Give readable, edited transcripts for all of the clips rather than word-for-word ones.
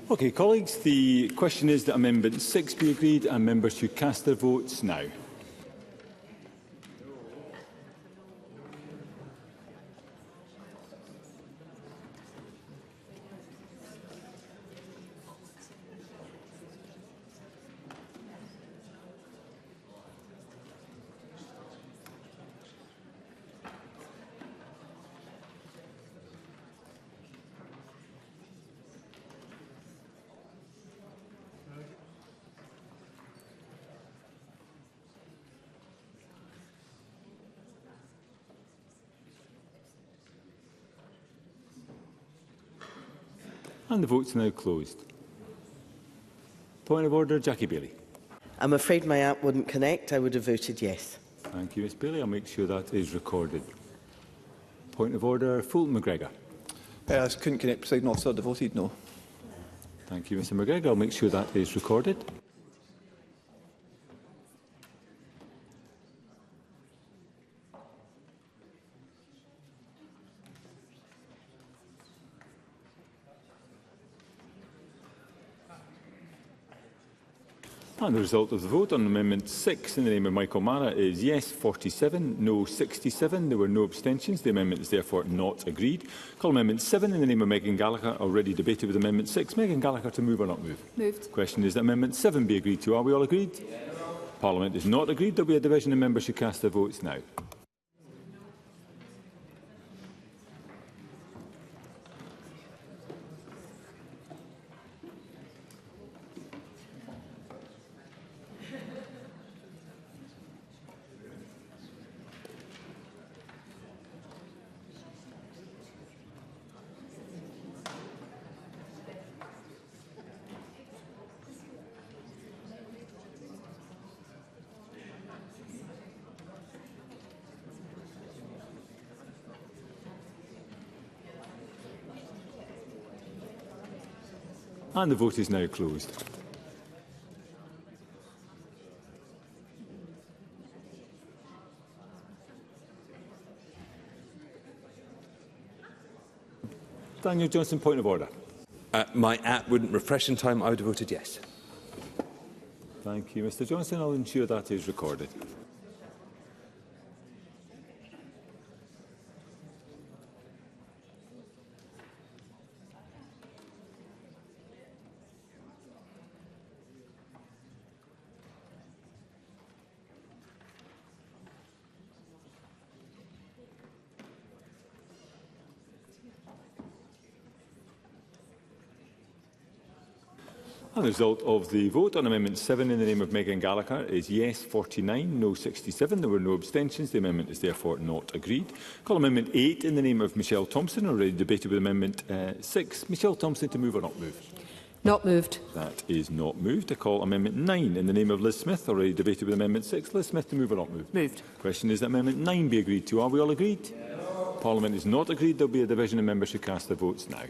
Okay, colleagues, the question is that Amendment 6 be agreed, and members should cast their votes now. And the vote's now closed. Point of order, Jackie Bailey. I'm afraid my app wouldn't connect. I would have voted yes. Thank you, Ms Bailey. I'll make sure that is recorded. Point of order, Fulton McGregor. I couldn't connect, Presiding Officer. I voted no. Thank you, Mr McGregor. I'll make sure that is recorded. And the result of the vote on Amendment 6 in the name of Michael Mara is yes 47, no 67. There were no abstentions. The amendment is therefore not agreed. Call Amendment 7 in the name of Megan Gallagher, already debated with Amendment 6. Megan Gallagher, to move or not move? Moved. The question is that Amendment 7 be agreed to. Are we all agreed? Yes. Parliament is not agreed. There will be a division and members should cast their votes now. And the vote is now closed. Daniel Johnson, point of order. My app wouldn't refresh in time. I would have voted yes. Thank you, Mr Johnson. I'll ensure that is recorded. And the result of the vote on Amendment 7 in the name of Megan Gallagher is yes 49, no 67. There were no abstentions. The amendment is therefore not agreed. Call Amendment 8 in the name of Michelle Thompson, already debated with Amendment 6. Michelle Thompson, to move or not move? Not moved. That is not moved. I call Amendment 9 in the name of Liz Smith, already debated with Amendment 6. Liz Smith, to move or not move? Moved. The question is that Amendment 9 be agreed to. Are we all agreed? Yes. Parliament is not agreed. There will be a division and members should cast their votes now.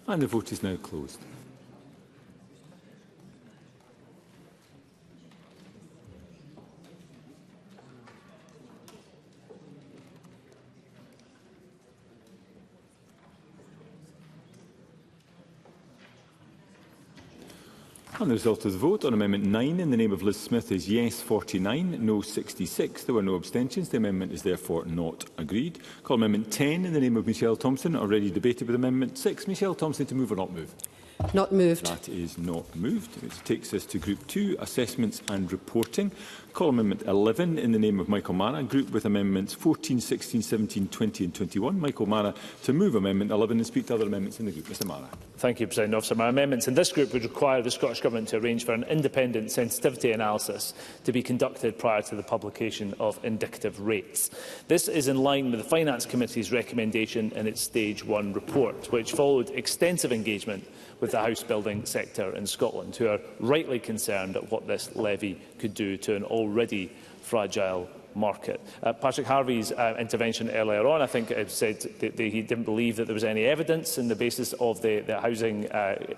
And the vote is now closed. And the result of the vote on Amendment 9 in the name of Liz Smith is yes 49, no 66. There were no abstentions. The amendment is therefore not agreed. Call Amendment 10 in the name of Michelle Thompson, already debated with Amendment 6. Michelle Thompson, to move or not move? Not moved. That is not moved. Which takes us to Group 2, Assessments and Reporting. Call Amendment 11 in the name of Michael Mara, grouped with Amendments 14, 16, 17, 20 and 21. Michael Mara to move Amendment 11 and speak to other amendments in the group. Mr Mara. Thank you, President Officer. My amendments in this group would require the Scottish Government to arrange for an independent sensitivity analysis to be conducted prior to the publication of indicative rates. This is in line with the Finance Committee's recommendation in its Stage 1 report, which followed extensive engagement with the house building sector in Scotland, who are rightly concerned at what this levy could do to an already fragile market. Patrick Harvey's intervention earlier on, I think, said that he didn't believe that there was any evidence in the basis of the housing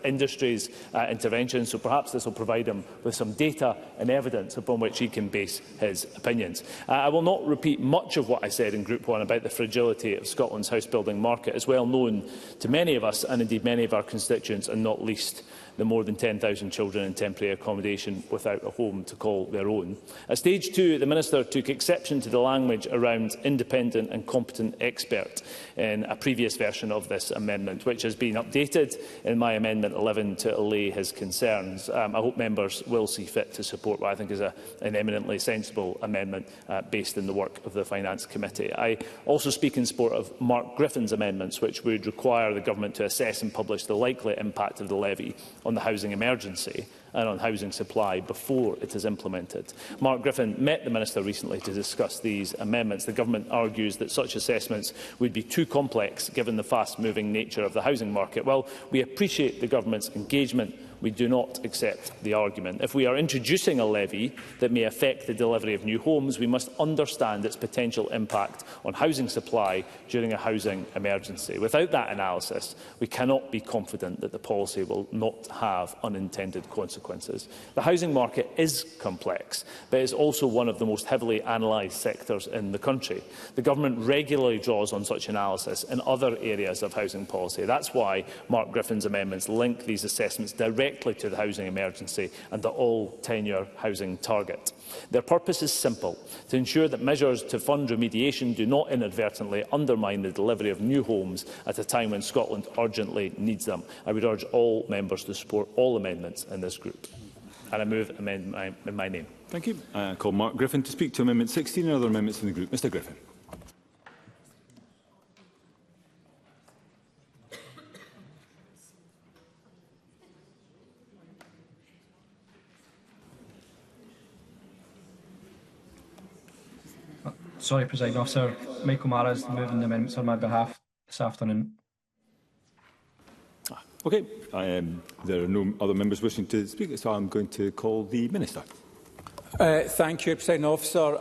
industry's intervention, so perhaps this will provide him with some data and evidence upon which he can base his opinions. I will not repeat much of what I said in Group 1 about the fragility of Scotland's house building market. It's well known to many of us and indeed many of our constituents, and not least the more than 10,000 children in temporary accommodation without a home to call their own. At Stage 2, the Minister took exception to the language around independent and competent expert in a previous version of this amendment, which has been updated in my Amendment 11 to allay his concerns. I hope members will see fit to support what I think is an eminently sensible amendment based on the work of the Finance Committee. I also speak in support of Mark Griffin's amendments, which would require the Government to assess and publish the likely impact of the levy on the housing emergency and on housing supply before it is implemented. Mark Griffin met the Minister recently to discuss these amendments. The Government argues that such assessments would be too complex given the fast-moving nature of the housing market. Well, we appreciate the Government's engagement. We do not accept the argument. If we are introducing a levy that may affect the delivery of new homes, we must understand its potential impact on housing supply during a housing emergency. Without that analysis, we cannot be confident that the policy will not have unintended consequences. The housing market is complex, but it is also one of the most heavily analysed sectors in the country. The Government regularly draws on such analysis in other areas of housing policy. That's why Mark Griffin's amendments link these assessments directly to the housing emergency and the all-tenure housing target. Their purpose is simple: to ensure that measures to fund remediation do not inadvertently undermine the delivery of new homes at a time when Scotland urgently needs them. I would urge all members to support all amendments in this group. And I move amendment in my name. Thank you. I call Mark Griffin to speak to Amendment 16 and other amendments in the group. Mr Griffin. Sorry, Presiding Officer. Michael Mara is moving the amendments on my behalf this afternoon. Okay. There are no other members wishing to speak, so I'm going to call the Minister. Thank you, Presiding Officer.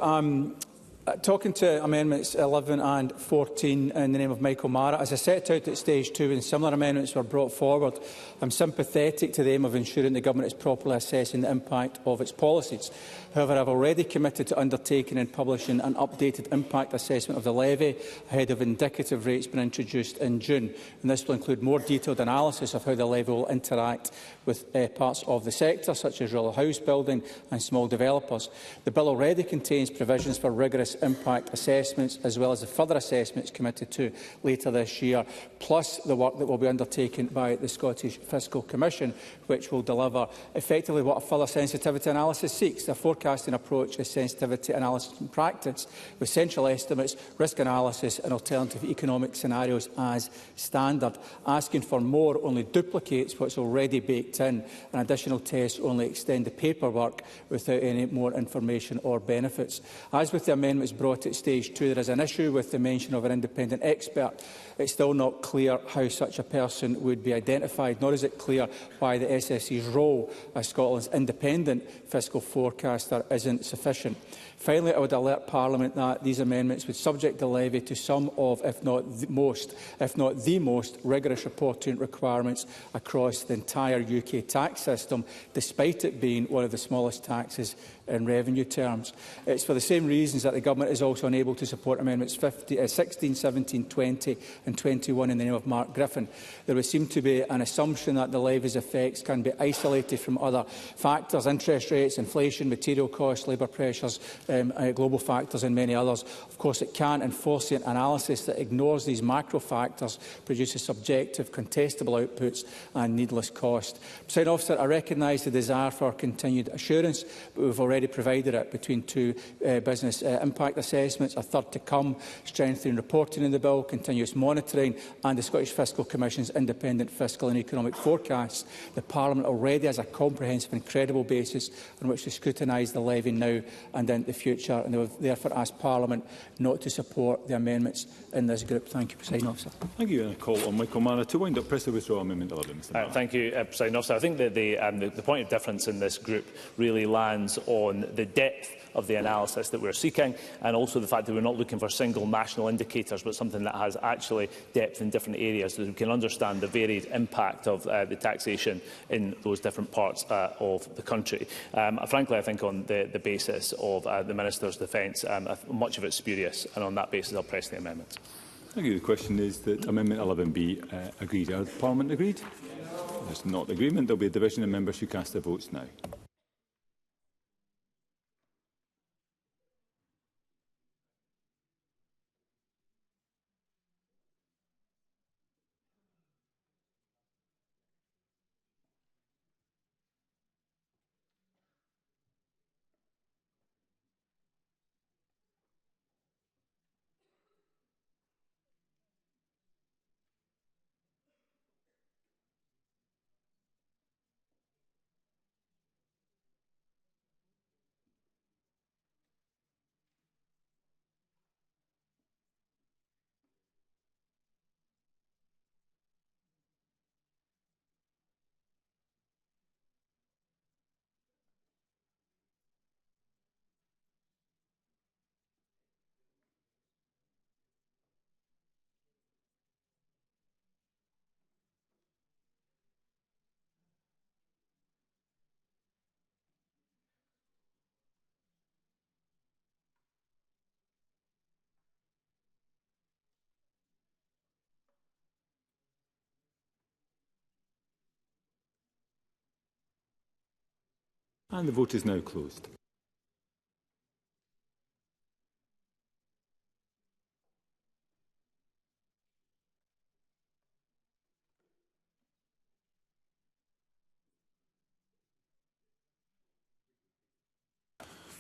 Talking to Amendments 11 and 14 in the name of Michael Mara, as I set out at Stage 2 when similar amendments were brought forward, I'm sympathetic to the aim of ensuring the Government is properly assessing the impact of its policies. However, I have already committed to undertaking and publishing an updated impact assessment of the levy ahead of indicative rates being introduced in June. And this will include more detailed analysis of how the levy will interact with parts of the sector, such as rural house building and small developers. The bill already contains provisions for rigorous impact assessments, as well as the further assessments committed to later this year, plus the work that will be undertaken by the Scottish Fiscal Commission, which will deliver effectively what a further sensitivity analysis seeks: a forecasting approach to sensitivity analysis in practice, with central estimates, risk analysis and alternative economic scenarios as standard. Asking for more only duplicates what's already baked in, and additional tests only extend the paperwork without any more information or benefits. As with the amendments brought at Stage 2, there is an issue with the mention of an independent expert. It's still not clear how such a person would be identified, nor is it clear why the SSE's role as Scotland's independent fiscal forecaster isn't sufficient. Finally, I would alert Parliament that these amendments would subject the levy to some of, if not the most, rigorous reporting requirements across the entire UK tax system, despite it being one of the smallest taxes in revenue terms. It's for the same reasons that the Government is also unable to support Amendments 16, 17, 20 and 21 in the name of Mark Griffin. There would seem to be an assumption that the levy's effects can be isolated from other factors, interest rates, inflation, material costs, labour pressures, global factors and many others. Of course, it can, and forcing analysis that ignores these macro factors produces subjective, contestable outputs and needless cost. Presiding Officer, I recognise the desire for continued assurance, but we've already provided it between two business impact assessments, a third to come, strengthening reporting in the bill, continuous monitoring and the Scottish Fiscal Commission's independent fiscal and economic forecasts. The Parliament already has a comprehensive and credible basis on which to scrutinise the levy now and in the future, and they will therefore ask Parliament not to support the amendments in this group. Thank you, Presiding Officer. Thank you. And a call on Michael Mann to wind up. Press to withdraw Amendment 11. Thank you, Presiding Officer. I think that the point of difference in this group really lands on the depth of the analysis that we're seeking, and also the fact that we're not looking for single national indicators, but something that has actually depth in different areas, so that we can understand the varied impact of the taxation in those different parts of the country. Frankly, I think on the basis of the Minister's defence, much of it's spurious, and on that basis I'll press the amendments. Thank you. The question is that Amendment 11 be agreed. Are Parliament agreed? There's not agreement. There will be a division and members who cast their votes now. And the vote is now closed.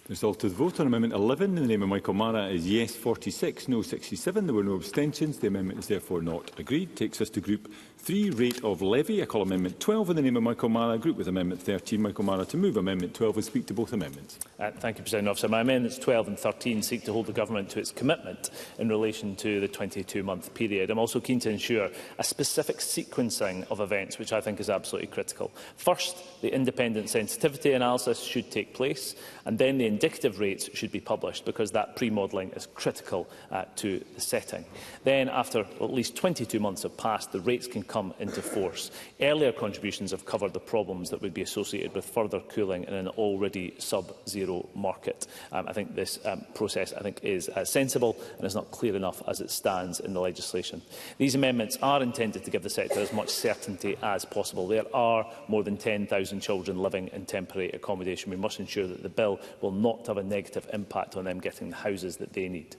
The result of the vote on Amendment 11 in the name of Michael Mara is yes 46, no 67. There were no abstentions. The amendment is therefore not agreed. Takes us to Group 3, Rate of Levy. I call Amendment 12 in the name of Michael Mara. Group with Amendment 13. Michael Mara to move Amendment 12 and speak to both amendments. Thank you, Presiding Officer. My amendments 12 and 13 seek to hold the Government to its commitment in relation to the 22-month period. I'm also keen to ensure a specific sequencing of events, which I think is absolutely critical. First, the independent sensitivity analysis should take place, and then the indicative rates should be published, because that pre-modelling is critical to the setting. Then, after at least 22 months have passed, the rates can come into force. Earlier contributions have covered the problems that would be associated with further cooling in an already sub-zero market. I think this process is sensible and is not clear enough as it stands in the legislation. These amendments are intended to give the sector as much certainty as possible. There are more than 10,000 children living in temporary accommodation. We must ensure that the bill will not have a negative impact on them getting the houses that they need.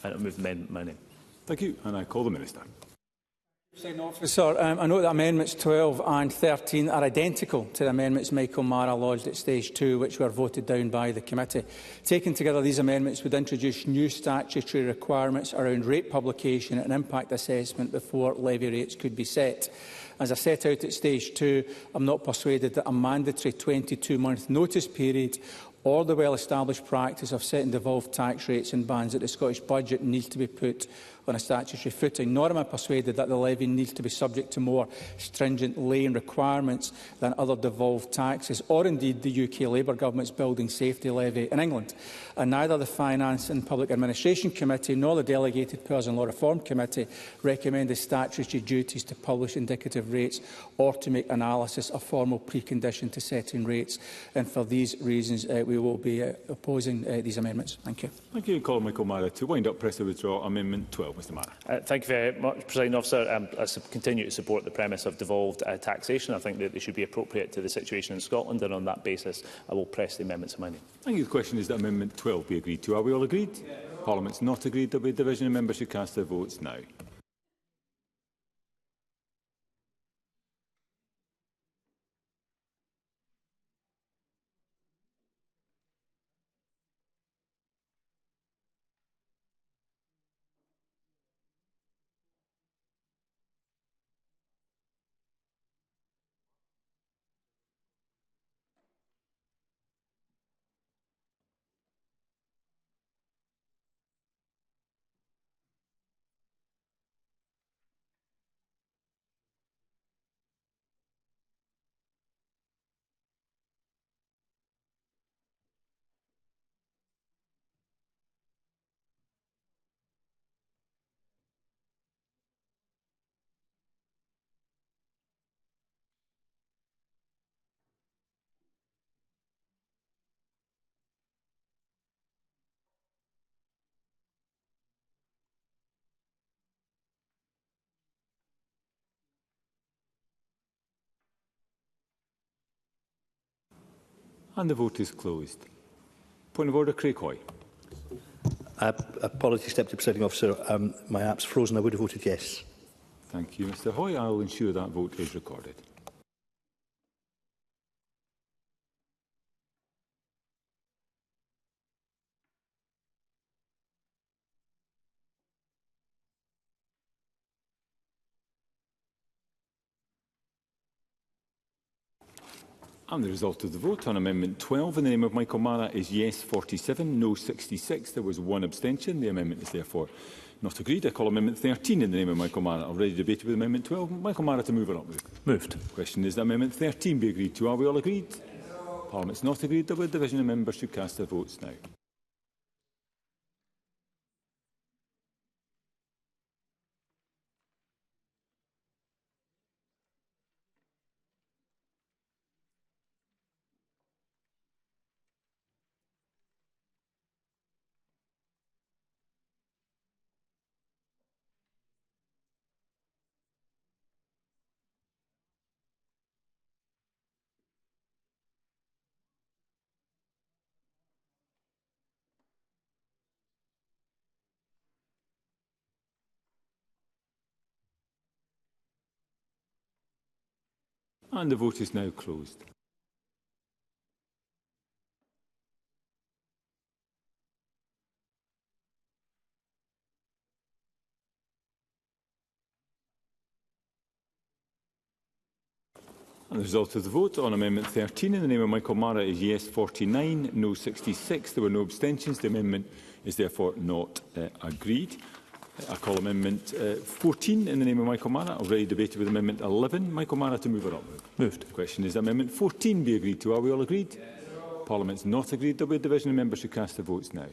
And I move amendment my name. Thank you. And I call the Minister. Presiding Officer, I note that Amendments 12 and 13 are identical to the amendments Michael Mara lodged at Stage 2, which were voted down by the committee. Taken together, these amendments would introduce new statutory requirements around rate publication and impact assessment before levy rates could be set. As I set out at Stage 2, I am not persuaded that a mandatory 22-month notice period or the well-established practice of setting devolved tax rates and bands at the Scottish budget needs to be put on a statutory footing, nor am I persuaded that the levy needs to be subject to more stringent lane requirements than other devolved taxes, or indeed the UK Labour Government's Building Safety Levy in England. And neither the Finance and Public Administration Committee nor the Delegated Powers and Law Reform Committee recommended statutory duties to publish indicative rates or to make analysis a formal precondition to setting rates. And for these reasons, we we will be opposing these amendments. Thank you. Thank you. Call Michael Mara to wind up. Press to withdraw Amendment 12. Mr Mara. Thank you very much, Presiding Officer. I continue to support the premise of devolved taxation. I think that they should be appropriate to the situation in Scotland, and on that basis I will press the amendments in my name. Thank you. The question is that Amendment 12 be agreed to. Are we all agreed? Yes. Parliament's not agreed. There will be a division, and members should cast their votes now. And the vote is closed. Point of order, Craig Hoy. Apologies, Deputy Presiding Officer. My app's frozen. I would have voted yes. Thank you, Mr Hoy. I will ensure that vote is recorded. And the result of the vote on Amendment 12 in the name of Michael Mara is yes 47, no 66. There was one abstention. The amendment is therefore not agreed. I call Amendment 13 in the name of Michael Mara. Already debated with Amendment 12. Michael Mara to move or not move? Moved. The question is that Amendment 13 be agreed to. Are we all agreed? Yes. Parliament's not agreed. There will be a division, and members should cast their votes now. And the vote is now closed. And the result of the vote on Amendment 13 in the name of Michael Mara is yes 49, no 66. There were no abstentions. The amendment is therefore not agreed. I call Amendment 14 in the name of Michael Mara. Already debated with Amendment 11. Michael Mara to move or not move? Moved. The question is Amendment 14 be agreed to. Are we all agreed? Yes. Parliament's not agreed. There will be a division, and members should cast their votes now.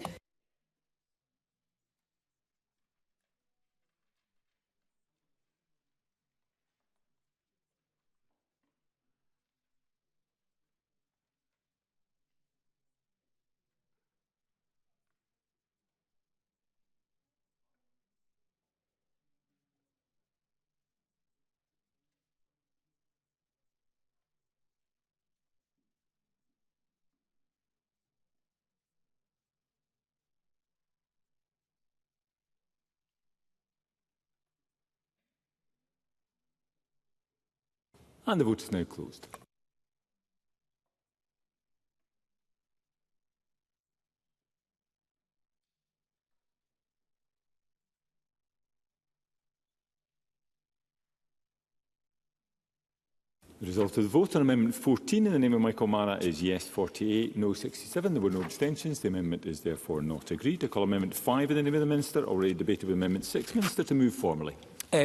And the vote is now closed. The result of the vote on Amendment 14 in the name of Michael Mara is yes 48, no 67. There were no abstentions. The amendment is therefore not agreed. I call Amendment 5 in the name of the Minister. Already debated with Amendment 6. Minister to move formally.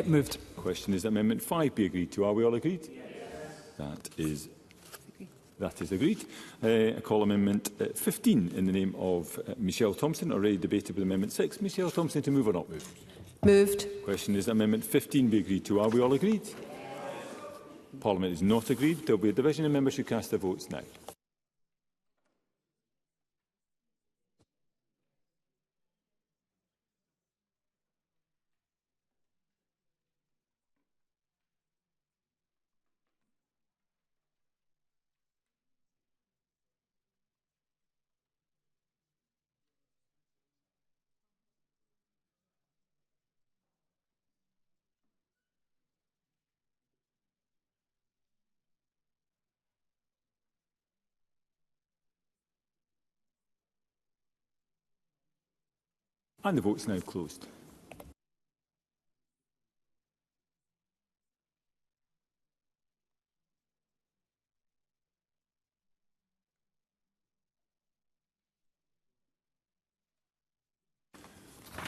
Moved. The question is that Amendment 5 be agreed to. Are we all agreed? Yes. That is agreed. I call Amendment 15 in the name of Michelle Thompson. Already debated with Amendment 6. Michelle Thompson to move or not move? Moved. The question is that Amendment 15 be agreed to. Are we all agreed? Yes. Parliament is not agreed. There will be a division, and members should cast their votes now. And the vote's now closed.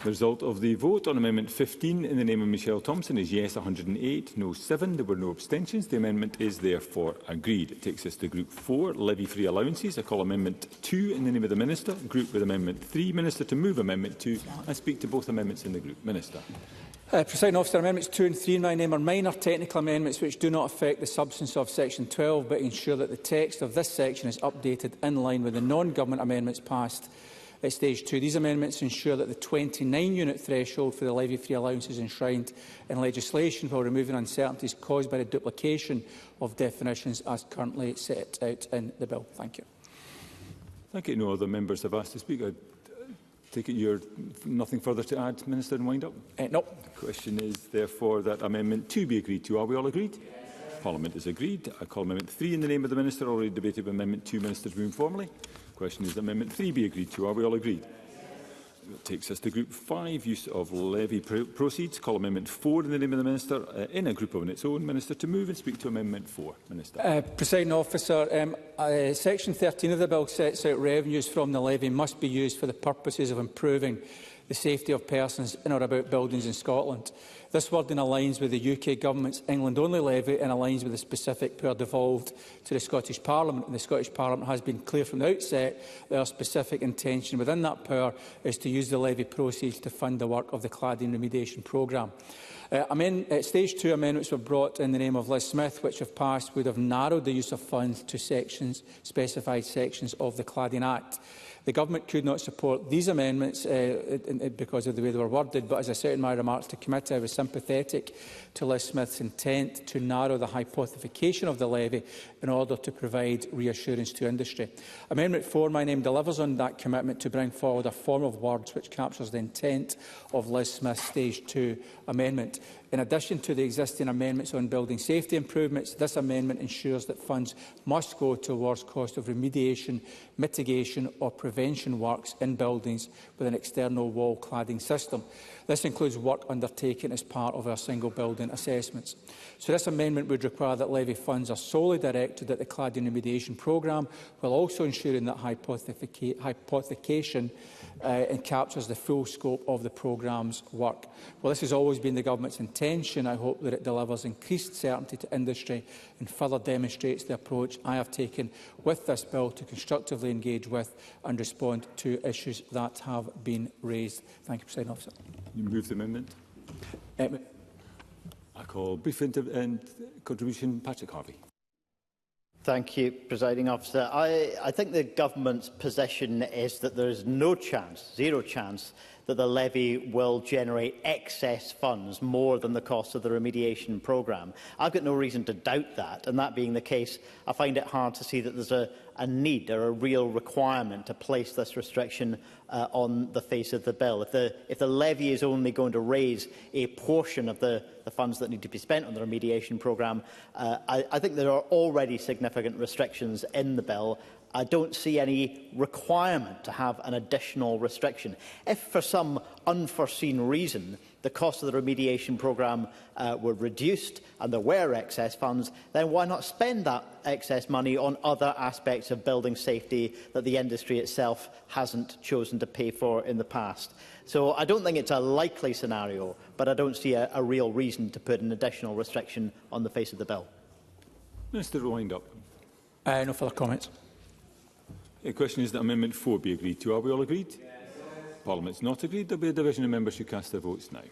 The result of the vote on Amendment 15 in the name of Michelle Thompson is yes 108, no 7. There were no abstentions. The amendment is therefore agreed. It takes us to Group 4, Levy-Free Allowances. I call Amendment 2 in the name of the Minister. Group with Amendment 3. Minister to move Amendment 2 and speak to both amendments in the group. Minister. Presiding Officer, Amendments 2 and 3 in my name are minor technical amendments which do not affect the substance of Section 12 but ensure that the text of this section is updated in line with the non-government amendments passed at Stage 2. These amendments ensure that the 29-unit threshold for the levy-free allowance is enshrined in legislation while removing uncertainties caused by the duplication of definitions as currently set out in the bill. Thank you. Thank you. No other members have asked to speak. I take it you're nothing further to add, Minister, and wind up? No. The question is therefore that Amendment 2 be agreed to. Are we all agreed? Yes. Parliament is agreed. I call Amendment 3 in the name of the Minister. Already debated with Amendment 2. Ministers move formally. The question is that Amendment 3 be agreed to. Are we all agreed? That takes us to Group 5, use of levy proceeds. Call Amendment 4 in the name of the Minister in a group on its own. Minister to move and speak to Amendment 4. Minister. Presiding Officer, Section 13 of the bill sets out revenues from the levy must be used for the purposes of improving the safety of persons in or about buildings in Scotland. This wording aligns with the UK Government's England-only levy and aligns with the specific power devolved to the Scottish Parliament. And the Scottish Parliament has been clear from the outset that our specific intention within that power is to use the levy proceeds to fund the work of the cladding remediation programme. Stage 2 amendments were brought in the name of Liz Smith, which, if passed, would have narrowed the use of funds to specified sections of the Cladding Act. The Government could not support these amendments because of the way they were worded, but as I said in my remarks to committee, I was sympathetic to Liz Smith's intent to narrow the hypothecation of the levy in order to provide reassurance to industry. Amendment 4, my name, delivers on that commitment to bring forward a form of words which captures the intent of Liz Smith's Stage 2 amendment. In addition to the existing amendments on building safety improvements, this amendment ensures that funds must go towards cost of remediation, mitigation or prevention works in buildings with an external wall cladding system. This includes work undertaken as part of our single building assessments. So this amendment would require that levy funds are solely directed at the cladding remediation programme, while also ensuring that hypothecation and captures the full scope of the programme's work. Well, this has always been the Government's intention. I hope that it delivers increased certainty to industry and further demonstrates the approach I have taken with this bill to constructively engage with and respond to issues that have been raised. Thank you, Presiding Officer. You move the amendment. I call brief and contribution Patrick Harvey. Thank you, Presiding Officer. I think the Government's position is that there is no chance, zero chance, that the levy will generate excess funds more than the cost of the remediation programme. I've got no reason to doubt that, and that being the case, I find it hard to see that there's a need or a real requirement to place this restriction on the face of the bill. If the levy is only going to raise a portion of the funds that need to be spent on the remediation programme, I think there are already significant restrictions in the bill. I don't see any requirement to have an additional restriction. If for some unforeseen reason the cost of the remediation programme were reduced and there were excess funds, then why not spend that excess money on other aspects of building safety that the industry itself hasn't chosen to pay for in the past? So I don't think it's a likely scenario, but I don't see a real reason to put an additional restriction on the face of the bill. Minister, wind up. No further comments. The question is that Amendment 4 be agreed to. Are we all agreed? Yes. Parliament's not agreed. There will be a division of members who cast their votes now.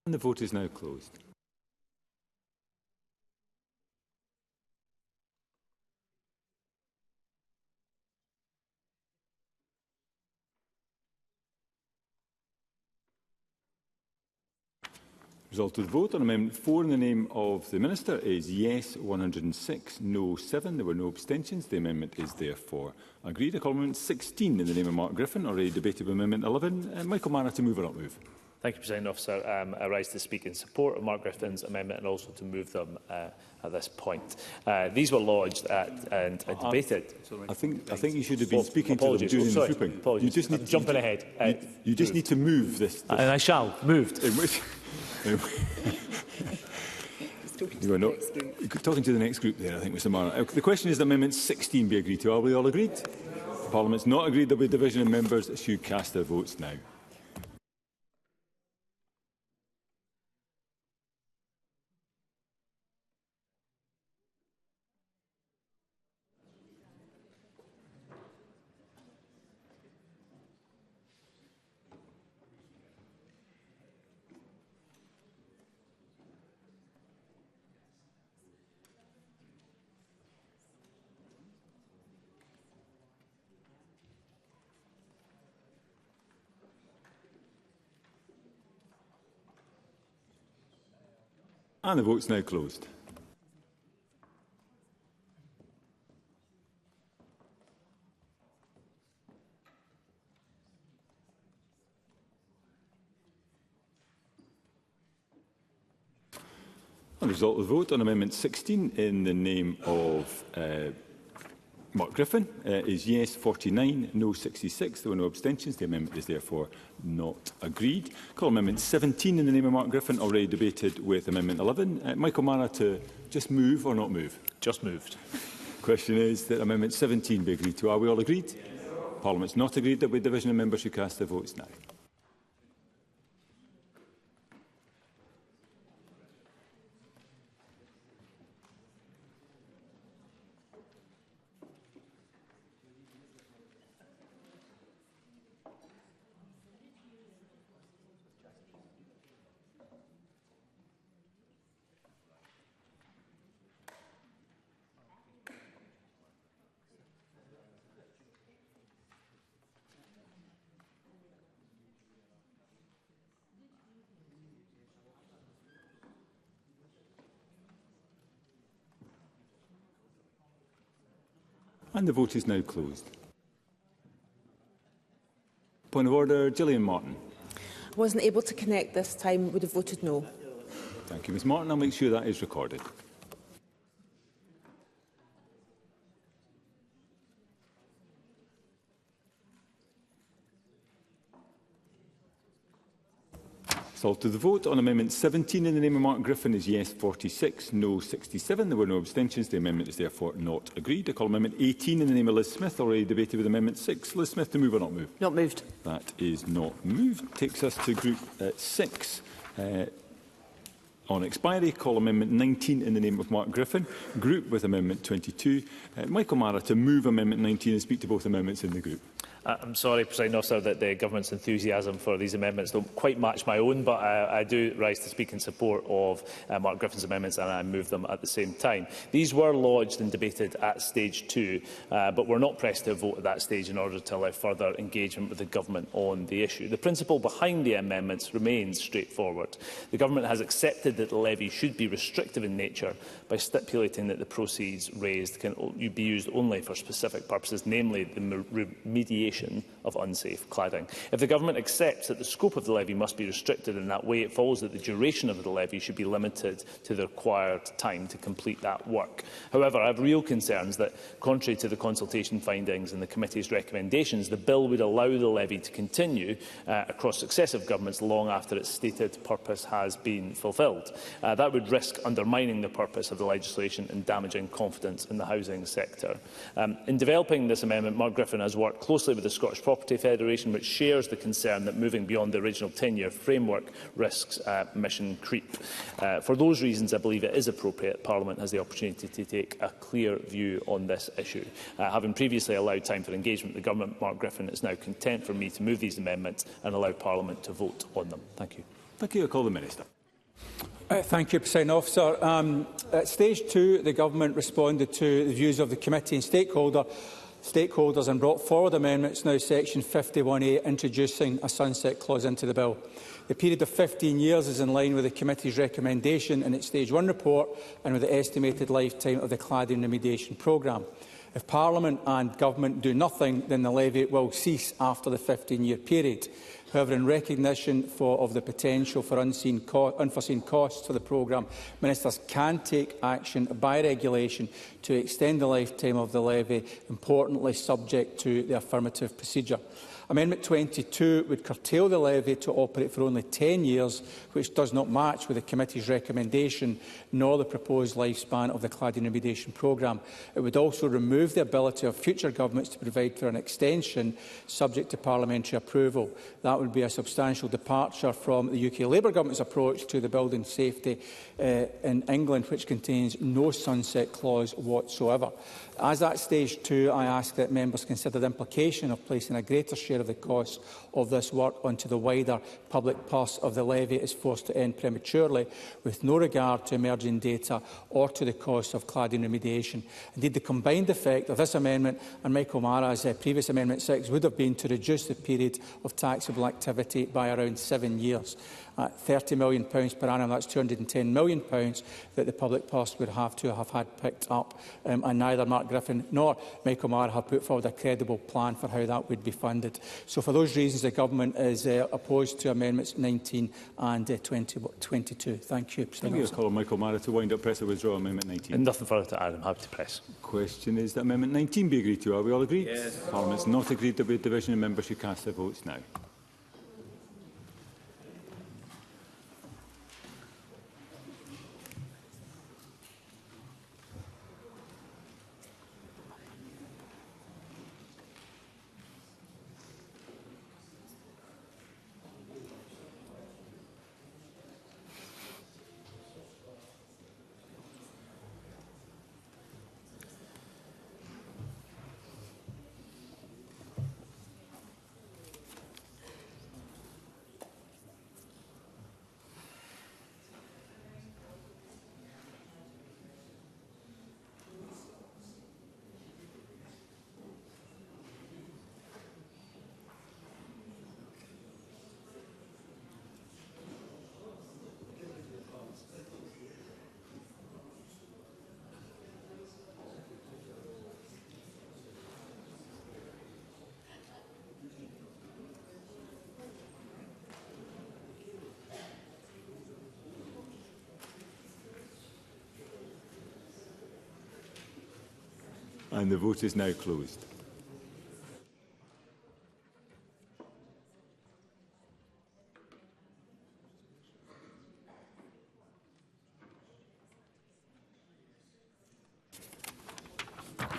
And the vote is now closed. Result of the vote on Amendment 4 in the name of the Minister is yes 106, no 7. There were no abstentions. The amendment is therefore agreed. I call Amendment 16 in the name of Mark Griffin, already debated with Amendment 11. Michael Mann to move or not move. Thank you, Presiding Officer. I rise to speak in support of Mark Griffin's amendment and also to move them at this point. These were lodged and debated. I think you should have been speaking to them during the grouping. Apologies. You just need jumping ahead. You just need to move this. And I shall. Moved. You are not talking to the next group there, I think, Mr. Marr. The question is that Amendment 16 be agreed to. Are we all agreed? Parliament's not agreed. There will be division of members. Should cast their votes now. And the vote's now closed. The result of the vote on Amendment 16 in the name of Mark Griffin is yes 49, no 66. There were no abstentions. The amendment is therefore not agreed. Call Amendment 17 in the name of Mark Griffin, already debated with Amendment 11. Michael Mann to just move or not move? Just moved. Question is that Amendment 17 be agreed to. Are we all agreed? Yes. Parliament's not agreed. There will be division of members who cast their votes now. And the vote is now closed. Point of order, Gillian Martin. I wasn't able to connect this time. Would have voted no. Thank you, Ms Martin. I'll make sure that is recorded. Result of the vote on Amendment 17 in the name of Mark Griffin is yes 46, no 67. There were no abstentions. The amendment is therefore not agreed. I call Amendment 18 in the name of Liz Smith, already debated with Amendment 6. Liz Smith to move or not move? Not moved. That is not moved. Takes us to Group 6. On expiry, call Amendment 19 in the name of Mark Griffin. Group with Amendment 22. Michael Mara to move Amendment 19 and speak to both amendments in the group. I'm sorry, Presiding Officer, that the Government's enthusiasm for these amendments don't quite match my own, but I do rise to speak in support of Mark Griffin's amendments, and I move them at the same time. These were lodged and debated at stage 2, but were not pressed to vote at that stage in order to allow further engagement with the Government on the issue. The principle behind the amendments remains straightforward. The Government has accepted that the levy should be restrictive in nature by stipulating that the proceeds raised can be used only for specific purposes, namely the remediation of unsafe cladding. If the Government accepts that the scope of the levy must be restricted in that way, it follows that the duration of the levy should be limited to the required time to complete that work. However, I have real concerns that, contrary to the consultation findings and the Committee's recommendations, the bill would allow the levy to continue across successive governments long after its stated purpose has been fulfilled. That would risk undermining the purpose of the legislation and damaging confidence in the housing sector. In developing this amendment, Mark Griffin has worked closely with the Scottish Property Federation, which shares the concern that moving beyond the original 10-year framework risks mission creep. For those reasons, I believe it is appropriate Parliament has the opportunity to take a clear view on this issue. Having previously allowed time for engagement with the Government, Mark Griffin is now content for me to move these amendments and allow Parliament to vote on them. Thank you. Thank you. I call the Minister. Thank you, Presiding Officer. At stage 2, the Government responded to the views of the committee and stakeholders and brought forward amendments, now section 51A, introducing a sunset clause into the bill. The period of 15 years is in line with the committee's recommendation in its stage 1 report and with the estimated lifetime of the cladding remediation programme. If Parliament and Government do nothing, then the levy will cease after the 15-year period. However, in recognition of the potential for unforeseen costs for the programme, Ministers can take action by regulation to extend the lifetime of the levy, importantly subject to the affirmative procedure. Amendment 22 would curtail the levy to operate for only 10 years, which does not match with the committee's recommendation nor the proposed lifespan of the cladding remediation programme. It would also remove the ability of future governments to provide for an extension subject to parliamentary approval. That would be a substantial departure from the UK Labour Government's approach to the building safety in England, which contains no sunset clause whatsoever. As at stage 2, I ask that members consider the implication of placing a greater share of the costs of this work onto the wider public purse of the levy is forced to end prematurely, with no regard to emerging data or to the cost of cladding remediation. Indeed, the combined effect of this amendment and Michael Mara's previous Amendment 6 would have been to reduce the period of taxable activity by around 7 years. At £30 million per annum, that's £210 million that the public purse would have to have had picked up, and neither Mark Griffin nor Michael Mara have put forward a credible plan for how that would be funded. So for those reasons, the Government is opposed to Amendments 19 and 22. Thank you. Thank you. I call Michael Mara to wind up press or withdraw Amendment 19. And nothing further to add. I'm happy to press. Question is that Amendment 19 be agreed to. Are we all agreed? Yes. Parliament's not agreed. There will be a division, and members should cast their votes now. And the vote is now closed.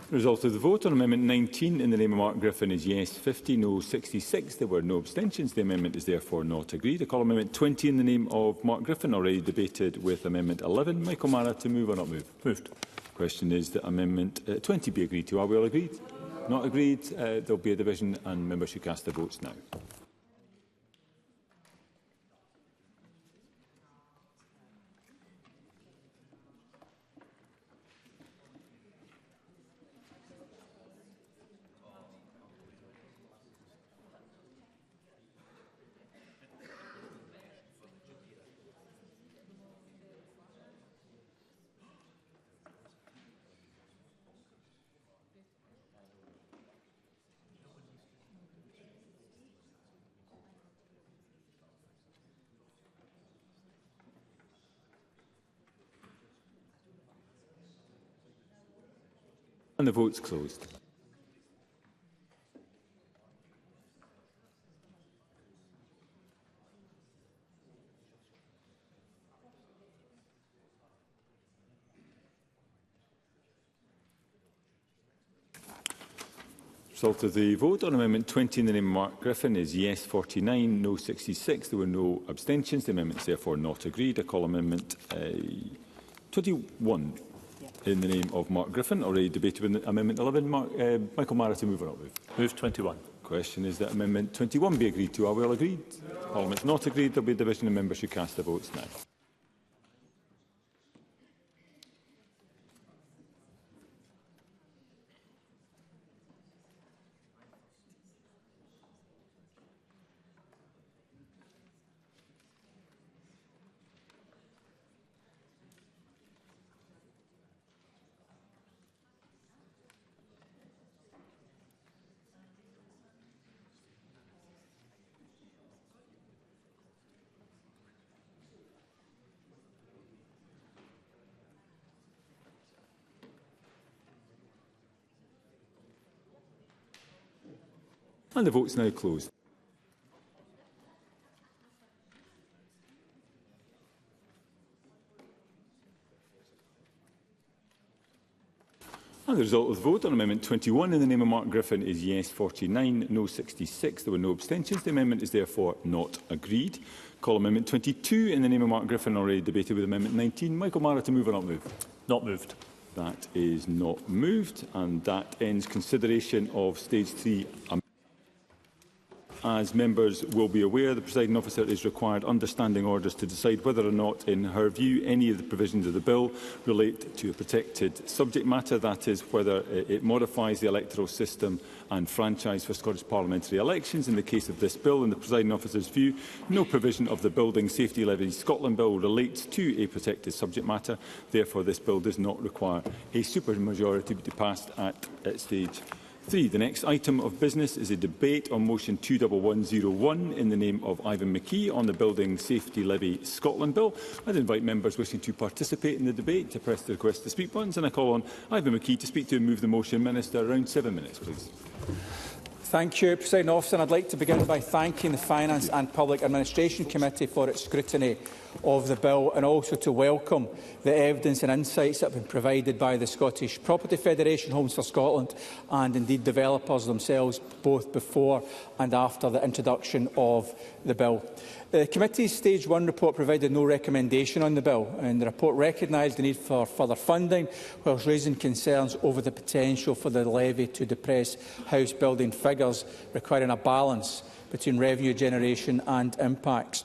The result of the vote on Amendment 19 in the name of Mark Griffin is yes 50, no 66. There were no abstentions. The amendment is therefore not agreed. I call Amendment 20 in the name of Mark Griffin, already debated with Amendment 11. Michael Mara to move or not move? Moved. The question is that Amendment 20 be agreed to. Are we all agreed? Not agreed. There will be a division and members should cast their votes now. And the vote's closed. Result of the vote on Amendment 20 in the name of Mark Griffin is yes 49, no 66. There were no abstentions. The amendment is therefore not agreed. I call Amendment 21 in the name of Mark Griffin, already debated with Amendment 11. Michael Mara to move or not move? Move 21. The question is that Amendment 21 be agreed to. Are we all agreed? Parliament's not agreed. There will be a division and members should cast their votes now. And the vote's now closed. And the result of the vote on Amendment 21 in the name of Mark Griffin is yes 49, no 66. There were no abstentions. The amendment is therefore not agreed. Call Amendment 22 in the name of Mark Griffin, already debated with Amendment 19. Michael Mara, to move or not move? Not moved. That is not moved, and that ends consideration of Stage 3. As members will be aware, the presiding officer is required under standing orders to decide whether or not, in her view, any of the provisions of the bill relate to a protected subject matter. That is, whether it modifies the electoral system and franchise for Scottish parliamentary elections. In the case of this bill, in the presiding officer's view, no provision of the Building Safety Levy Scotland Bill relates to a protected subject matter. Therefore, this bill does not require a supermajority to be passed at Stage 3. The next item of business is a debate on motion 21101 in the name of Ivan McKee on the Building Safety Levy Scotland Bill. I'd invite members wishing to participate in the debate to press the request to speak buttons, and I call on Ivan McKee to speak to and move the motion. Minister, around 7 minutes, please. Thank you, Presiding Officer. I'd like to begin by thanking the Finance and Public Administration Committee for its scrutiny of the bill, and also to welcome the evidence and insights that have been provided by the Scottish Property Federation, Homes for Scotland and indeed developers themselves, both before and after the introduction of the bill. The committee's Stage 1 report provided no recommendation on the bill, and the report recognised the need for further funding, whilst raising concerns over the potential for the levy to depress house building figures, requiring a balance between revenue generation and impacts.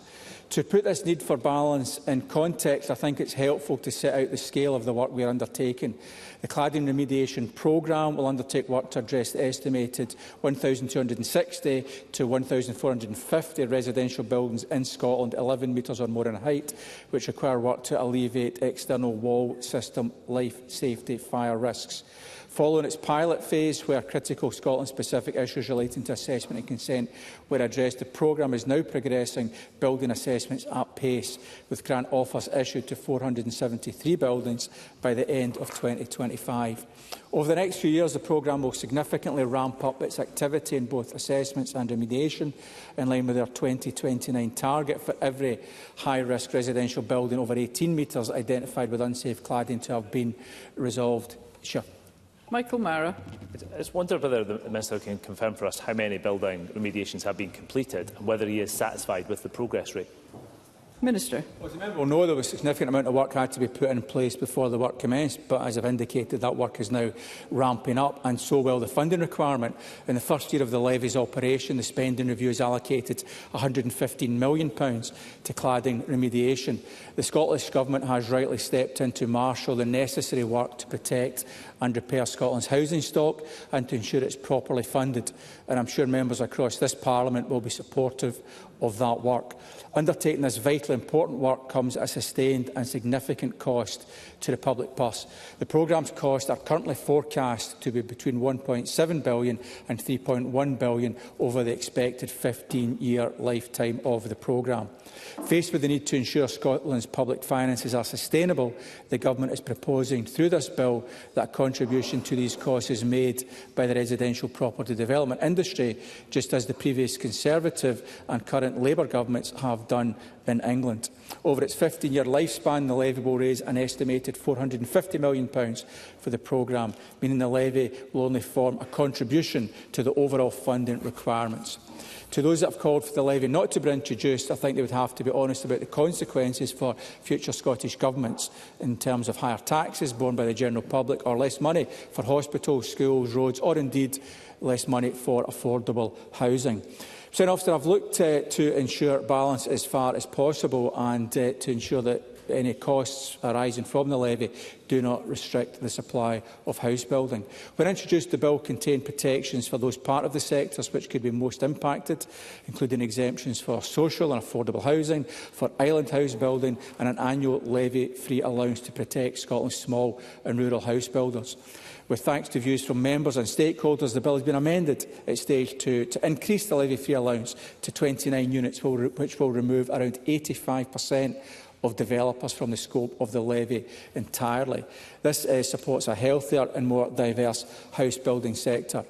To put this need for balance in context, I think it's helpful to set out the scale of the work we are undertaking. The cladding remediation programme will undertake work to address the estimated 1,260 to 1,450 residential buildings in Scotland, 11 metres or more in height, which require work to alleviate external wall system life safety fire risks. Following its pilot phase, where critical Scotland-specific issues relating to assessment and consent were addressed, the programme is now progressing building assessments at pace, with grant offers issued to 473 buildings by the end of 2025. Over the next few years, the programme will significantly ramp up its activity in both assessments and remediation, in line with our 2029 target for every high-risk residential building over 18 metres identified with unsafe cladding to have been resolved. Sure. Michael Mara. I just wonder whether the Minister can confirm for us how many building remediations have been completed and whether he is satisfied with the progress rate. Minister. Well, as the member will know, there was a significant amount of work had to be put in place before the work commenced, but as I've indicated, that work is now ramping up, and so will the funding requirement. In the first year of the levy's operation, the spending review has allocated £115 million to cladding remediation. The Scottish Government has rightly stepped in to marshal the necessary work to protect and repair Scotland's housing stock and to ensure it's properly funded, and I'm sure members across this Parliament will be supportive of that work. Undertaking this vitally important work comes at a sustained and significant cost to the public purse. The programme's costs are currently forecast to be between £1.7 billion and £3.1 billion over the expected 15-year lifetime of the programme. Faced with the need to ensure Scotland's public finances are sustainable, the Government is proposing through this bill that a contribution to these costs is made by the residential property development industry, just as the previous Conservative and current Labour governments have done in England. Over its 15-year lifespan, the levy will raise an estimated £450 million for the programme, meaning the levy will only form a contribution to the overall funding requirements. To those that have called for the levy not to be introduced, I think they would have to be honest about the consequences for future Scottish governments in terms of higher taxes borne by the general public, or less money for hospitals, schools, roads, or indeed less money for affordable housing. Presiding Officer, I've looked to ensure balance as far as possible and to ensure that any costs arising from the levy do not restrict the supply of house building. When introduced, the bill contained protections for those part of the sectors which could be most impacted, including exemptions for social and affordable housing, for island house building and an annual levy-free allowance to protect Scotland's small and rural house builders. With thanks to views from members and stakeholders, the bill has been amended at stage 2 to increase the levy-free allowance to 29 units, which will remove around 85% of developers from the scope of the levy entirely. This supports a healthier and more diverse house building sector.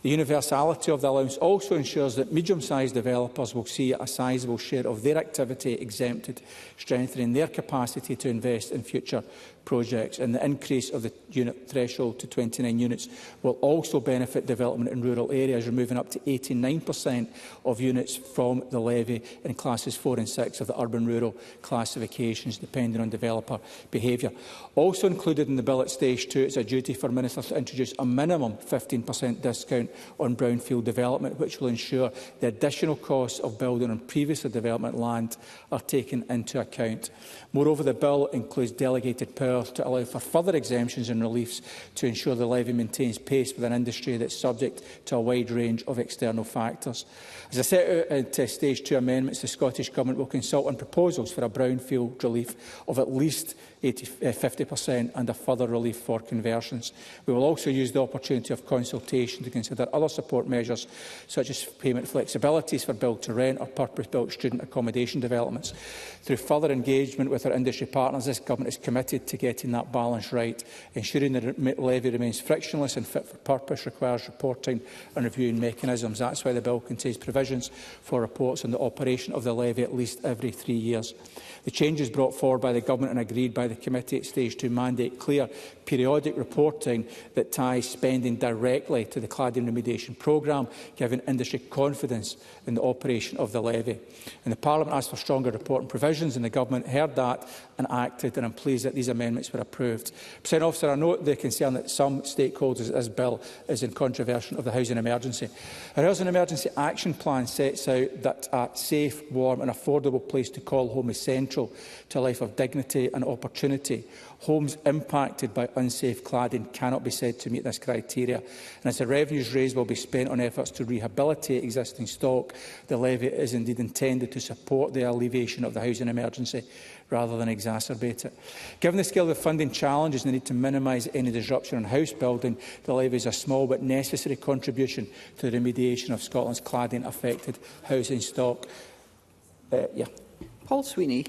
The universality of the allowance also ensures that medium-sized developers will see a sizeable share of their activity exempted, strengthening their capacity to invest in future projects. And the increase of the unit threshold to 29 units will also benefit development in rural areas, removing up to 89% of units from the levy in classes 4 and 6 of the urban-rural classifications, depending on developer behaviour. Also included in the bill at stage 2 is a duty for ministers to introduce a minimum 15% discount on brownfield development, which will ensure the additional costs of building on previously development land are taken into account. Moreover, the bill includes delegated powers to allow for further exemptions and reliefs to ensure the levy maintains pace with an industry that is subject to a wide range of external factors. As I set out into stage 2 amendments, the Scottish Government will consult on proposals for a brownfield relief of at least 50% and a further relief for conversions. We will also use the opportunity of consultation to consider other support measures, such as payment flexibilities for build-to-rent or purpose-built student accommodation developments. Through further engagement with our industry partners, this Government is committed to getting that balance right. Ensuring the levy remains frictionless and fit for purpose requires reporting and reviewing mechanisms. That's why the bill contains provisions for reports on the operation of the levy at least every 3 years. The changes brought forward by the Government and agreed by the Committee at stage 2 mandate clear periodic reporting that ties spending directly to the cladding remediation programme, giving industry confidence in the operation of the levy. And the Parliament asked for stronger reporting provisions, and the Government heard that and acted, and I'm pleased that these amendments were approved. Presiding Officer, I note the concern that some stakeholders this bill is in contravention of the housing emergency. Our housing emergency action plan sets out that a safe, warm and affordable place to call home is central to a life of dignity and opportunity. Homes impacted by unsafe cladding cannot be said to meet this criteria, and as the revenues raised will be spent on efforts to rehabilitate existing stock, the levy is indeed intended to support the alleviation of the housing emergency rather than exacerbate it. Given the scale of the funding challenges and the need to minimise any disruption in house building, the levy is a small but necessary contribution to the remediation of Scotland's cladding-affected housing stock. Paul Sweeney.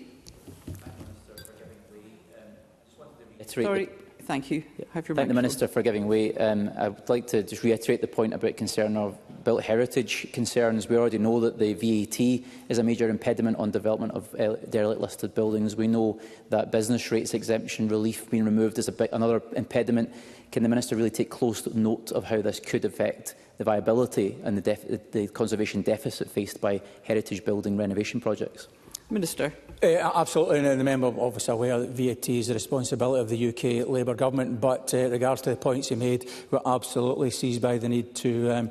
Sorry, thank you. Thank the Minister for giving way. I would like to just reiterate the point about concern of built heritage concerns. We already know that the VAT is a major impediment on development of derelict listed buildings. We know that business rates exemption relief being removed is another impediment. Can the Minister really take close note of how this could affect the viability and the conservation deficit faced by heritage building renovation projects? Minister. Absolutely, and the member obviously aware that VAT is the responsibility of the UK Labour Government, but in regards to the points he made, we're absolutely seized by the need to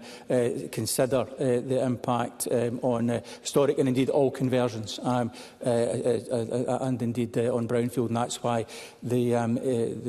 consider the impact on historic and indeed all conversions and indeed on brownfield, and that's why the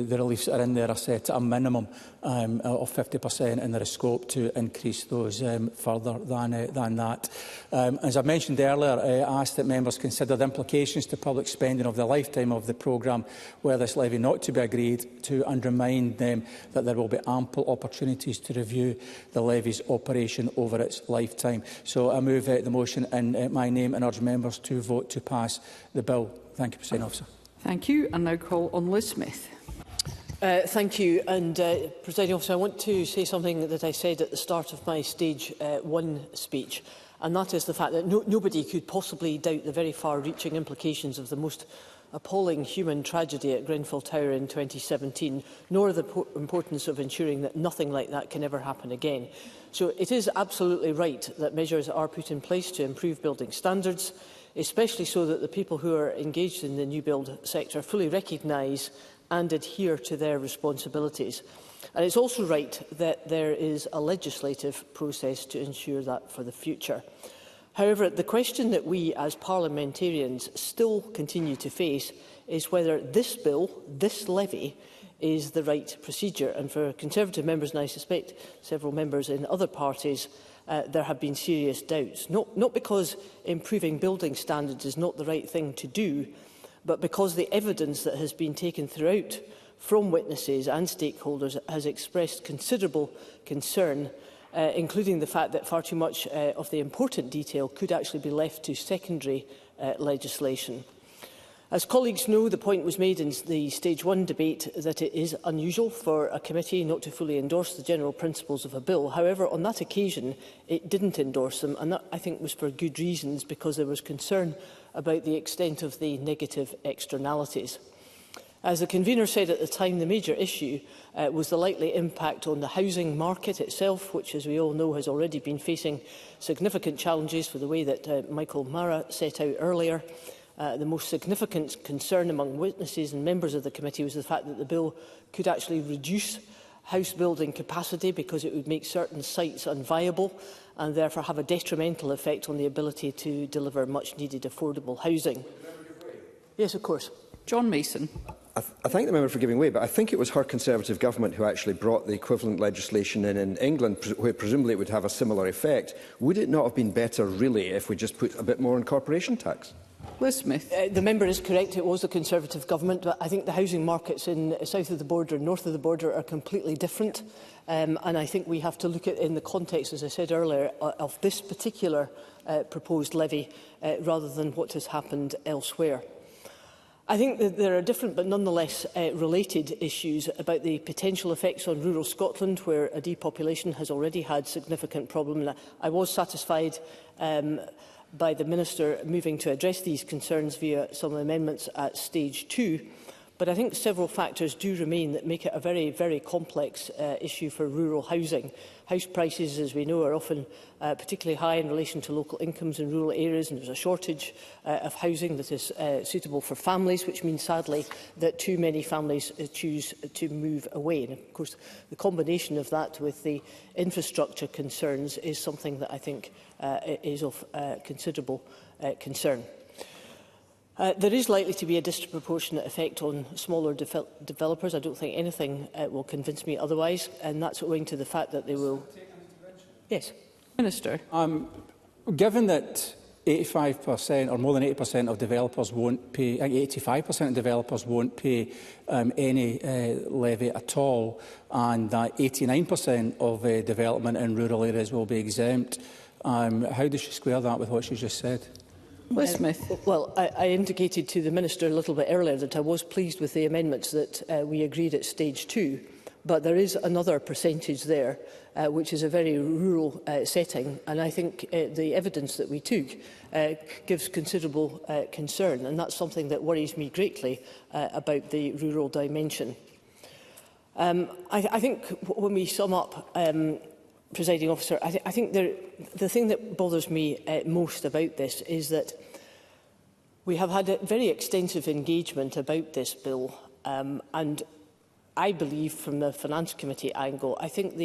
reliefs that are in there are set at a minimum of 50%, and there is scope to increase those further than that. As I mentioned earlier, I asked that members consider the implications to public spending of the lifetime of the programme were this levy not to be agreed to, and remind them that there will be ample opportunities to review the levy's operation over its lifetime. So I move the motion in my name and urge members to vote to pass the bill. Thank you, Presiding Officer. Thank you. And now call on Liz Smith. Thank you. And, Presiding Officer, I want to say something that I said at the start of my stage 1 speech. and that is the fact that nobody could possibly doubt the very far-reaching implications of the most appalling human tragedy at Grenfell Tower in 2017, nor the importance of ensuring that nothing like that can ever happen again. So it is absolutely right that measures are put in place to improve building standards, especially so that the people who are engaged in the new build sector fully recognise and adhere to their responsibilities. And it's also right that there is a legislative process to ensure that for the future. However, the question that we as parliamentarians still continue to face is whether this bill, this levy, is the right procedure. And for Conservative members, and I suspect several members in other parties, there have been serious doubts. Not because improving building standards is not the right thing to do, but because the evidence that has been taken throughout from witnesses and stakeholders has expressed considerable concern, including the fact that far too much of the important detail could actually be left to secondary legislation. As colleagues know, the point was made in the Stage 1 debate that it is unusual for a committee not to fully endorse the general principles of a bill. However, on that occasion, it didn't endorse them, and that, I think, was for good reasons, because there was concern about the extent of the negative externalities. As the convener said at the time, the major issue was the likely impact on the housing market itself, which, as we all know, has already been facing significant challenges for the way that Michael Mara set out earlier. The most significant concern among witnesses and members of the committee was the fact that the bill could actually reduce house building capacity because it would make certain sites unviable and therefore have a detrimental effect on the ability to deliver much needed affordable housing. Yes, of course. John Mason. I thank the member for giving way, but I think it was her Conservative government who actually brought the equivalent legislation in England, where presumably it would have a similar effect. Would it not have been better, really, if we just put a bit more on corporation tax? Liz Smith. The member is correct. It was the Conservative government, but I think the housing markets in south of the border and north of the border are completely different. And I think we have to look at it in the context, as I said earlier, of this particular proposed levy rather than what has happened elsewhere. I think that there are different but nonetheless related issues about the potential effects on rural Scotland, where a depopulation has already had significant problems. I was satisfied by the Minister moving to address these concerns via some amendments at Stage 2. But I think several factors do remain that make it a very, very complex issue for rural housing. House prices, as we know, are often particularly high in relation to local incomes in rural areas, and there's a shortage of housing that is suitable for families, which means, sadly, that too many families choose to move away. And, of course, the combination of that with the infrastructure concerns is something that I think is of considerable concern. There is likely to be a disproportionate effect on smaller developers. I don't think anything will convince me otherwise, and that's owing to the fact that they will... Yes. Minister. Given that 85% or more than 80% of developers won't pay, I think 85% of developers won't pay any levy at all, and that 89% of development in rural areas will be exempt, how does she square that with what she just said? Liz Smith. Well, I indicated to the Minister a little bit earlier that I was pleased with the amendments that we agreed at Stage 2, but there is another percentage there, which is a very rural setting, and I think the evidence that we took gives considerable concern, and that's something that worries me greatly about the rural dimension. I think when we sum up, Presiding Officer, I think the thing that bothers me most about this is that we have had a very extensive engagement about this bill, and I believe from the Finance Committee angle, I think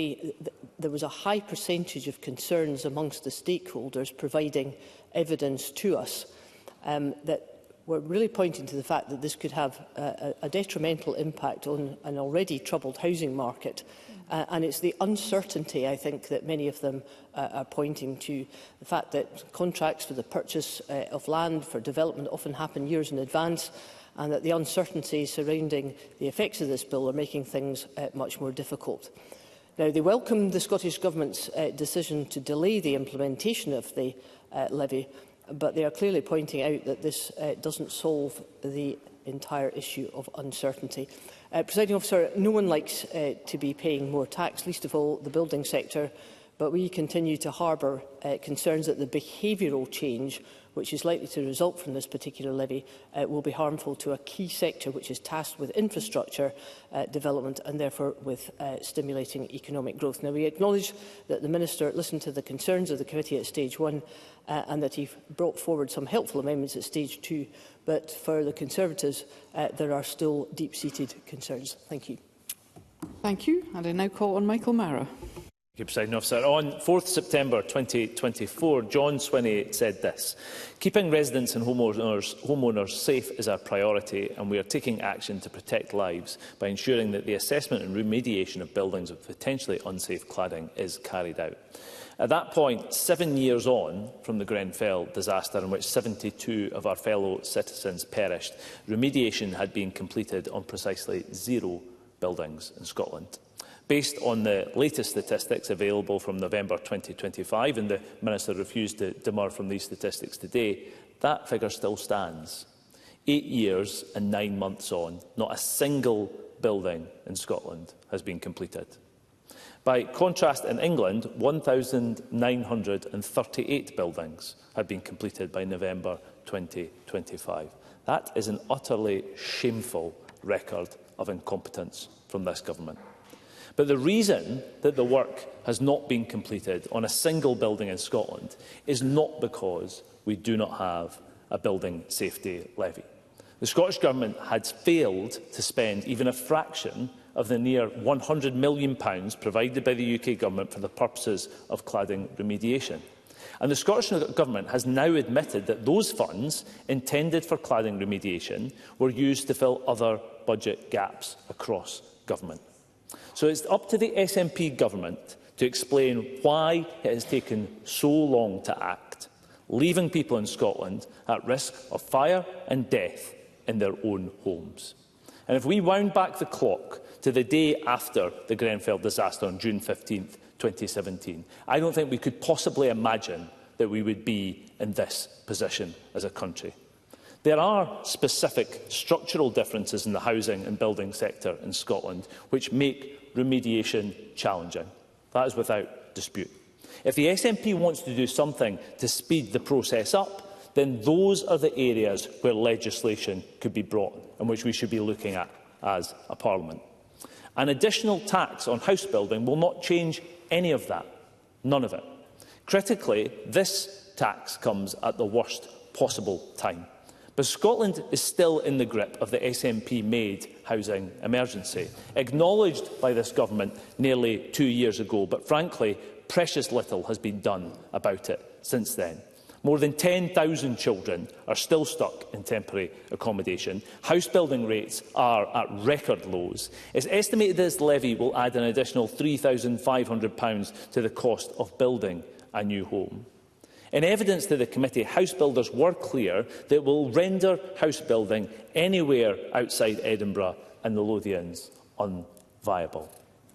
there was a high percentage of concerns amongst the stakeholders providing evidence to us that were really pointing to the fact that this could have a detrimental impact on an already troubled housing market. And it's the uncertainty, I think, that many of them are pointing to. The fact that contracts for the purchase of land for development often happen years in advance, and that the uncertainty surrounding the effects of this bill are making things much more difficult. Now, they welcome the Scottish Government's decision to delay the implementation of the levy, but they are clearly pointing out that this doesn't solve the entire issue of uncertainty. Presiding Officer, no one likes to be paying more tax, least of all the building sector, But we continue to harbour concerns that the behavioural change which is likely to result from this particular levy will be harmful to a key sector which is tasked with infrastructure development and therefore with stimulating economic growth. Now, we acknowledge that the Minister listened to the concerns of the committee at stage 1 and that he brought forward some helpful amendments at stage 2, but for the Conservatives there are still deep-seated concerns. Thank you. Thank you. And I now call on Michael Mara. Thank you, Presiding Officer. On 4th September 2024, John Swinney said this: "Keeping residents and homeowners safe is our priority, and we are taking action to protect lives by ensuring that the assessment and remediation of buildings with potentially unsafe cladding is carried out." At that point, 7 years on from the Grenfell disaster, in which 72 of our fellow citizens perished, remediation had been completed on precisely 0 buildings in Scotland. Based on the latest statistics available from November 2025, and the Minister refused to demur from these statistics today, that figure still stands. 8 years and 9 months on, not a single building in Scotland has been completed. By contrast, in England, 1,938 buildings had been completed by November 2025. That is an utterly shameful record of incompetence from this government. But the reason that the work has not been completed on a single building in Scotland is not because we do not have a building safety levy. The Scottish Government had failed to spend even a fraction of the near £100 million provided by the UK Government for the purposes of cladding remediation. And the Scottish Government has now admitted that those funds intended for cladding remediation were used to fill other budget gaps across government. So it's up to the SNP government to explain why it has taken so long to act, leaving people in Scotland at risk of fire and death in their own homes. And if we wound back the clock to the day after the Grenfell disaster on June 15th, 2017, I don't think we could possibly imagine that we would be in this position as a country. There are specific structural differences in the housing and building sector in Scotland which make remediation challenging. That is without dispute. If the SNP wants to do something to speed the process up, then those are the areas where legislation could be brought and which we should be looking at as a Parliament. An additional tax on house building will not change any of that. None of it. Critically, this tax comes at the worst possible time. But Scotland is still in the grip of the SNP-made housing emergency, acknowledged by this government nearly 2 years ago, but frankly, precious little has been done about it since then. More than 10,000 children are still stuck in temporary accommodation. House building rates are at record lows. It's estimated this levy will add an additional £3,500 to the cost of building a new home. In evidence to the committee, house builders were clear that it will render house building anywhere outside Edinburgh and the Lothians unviable.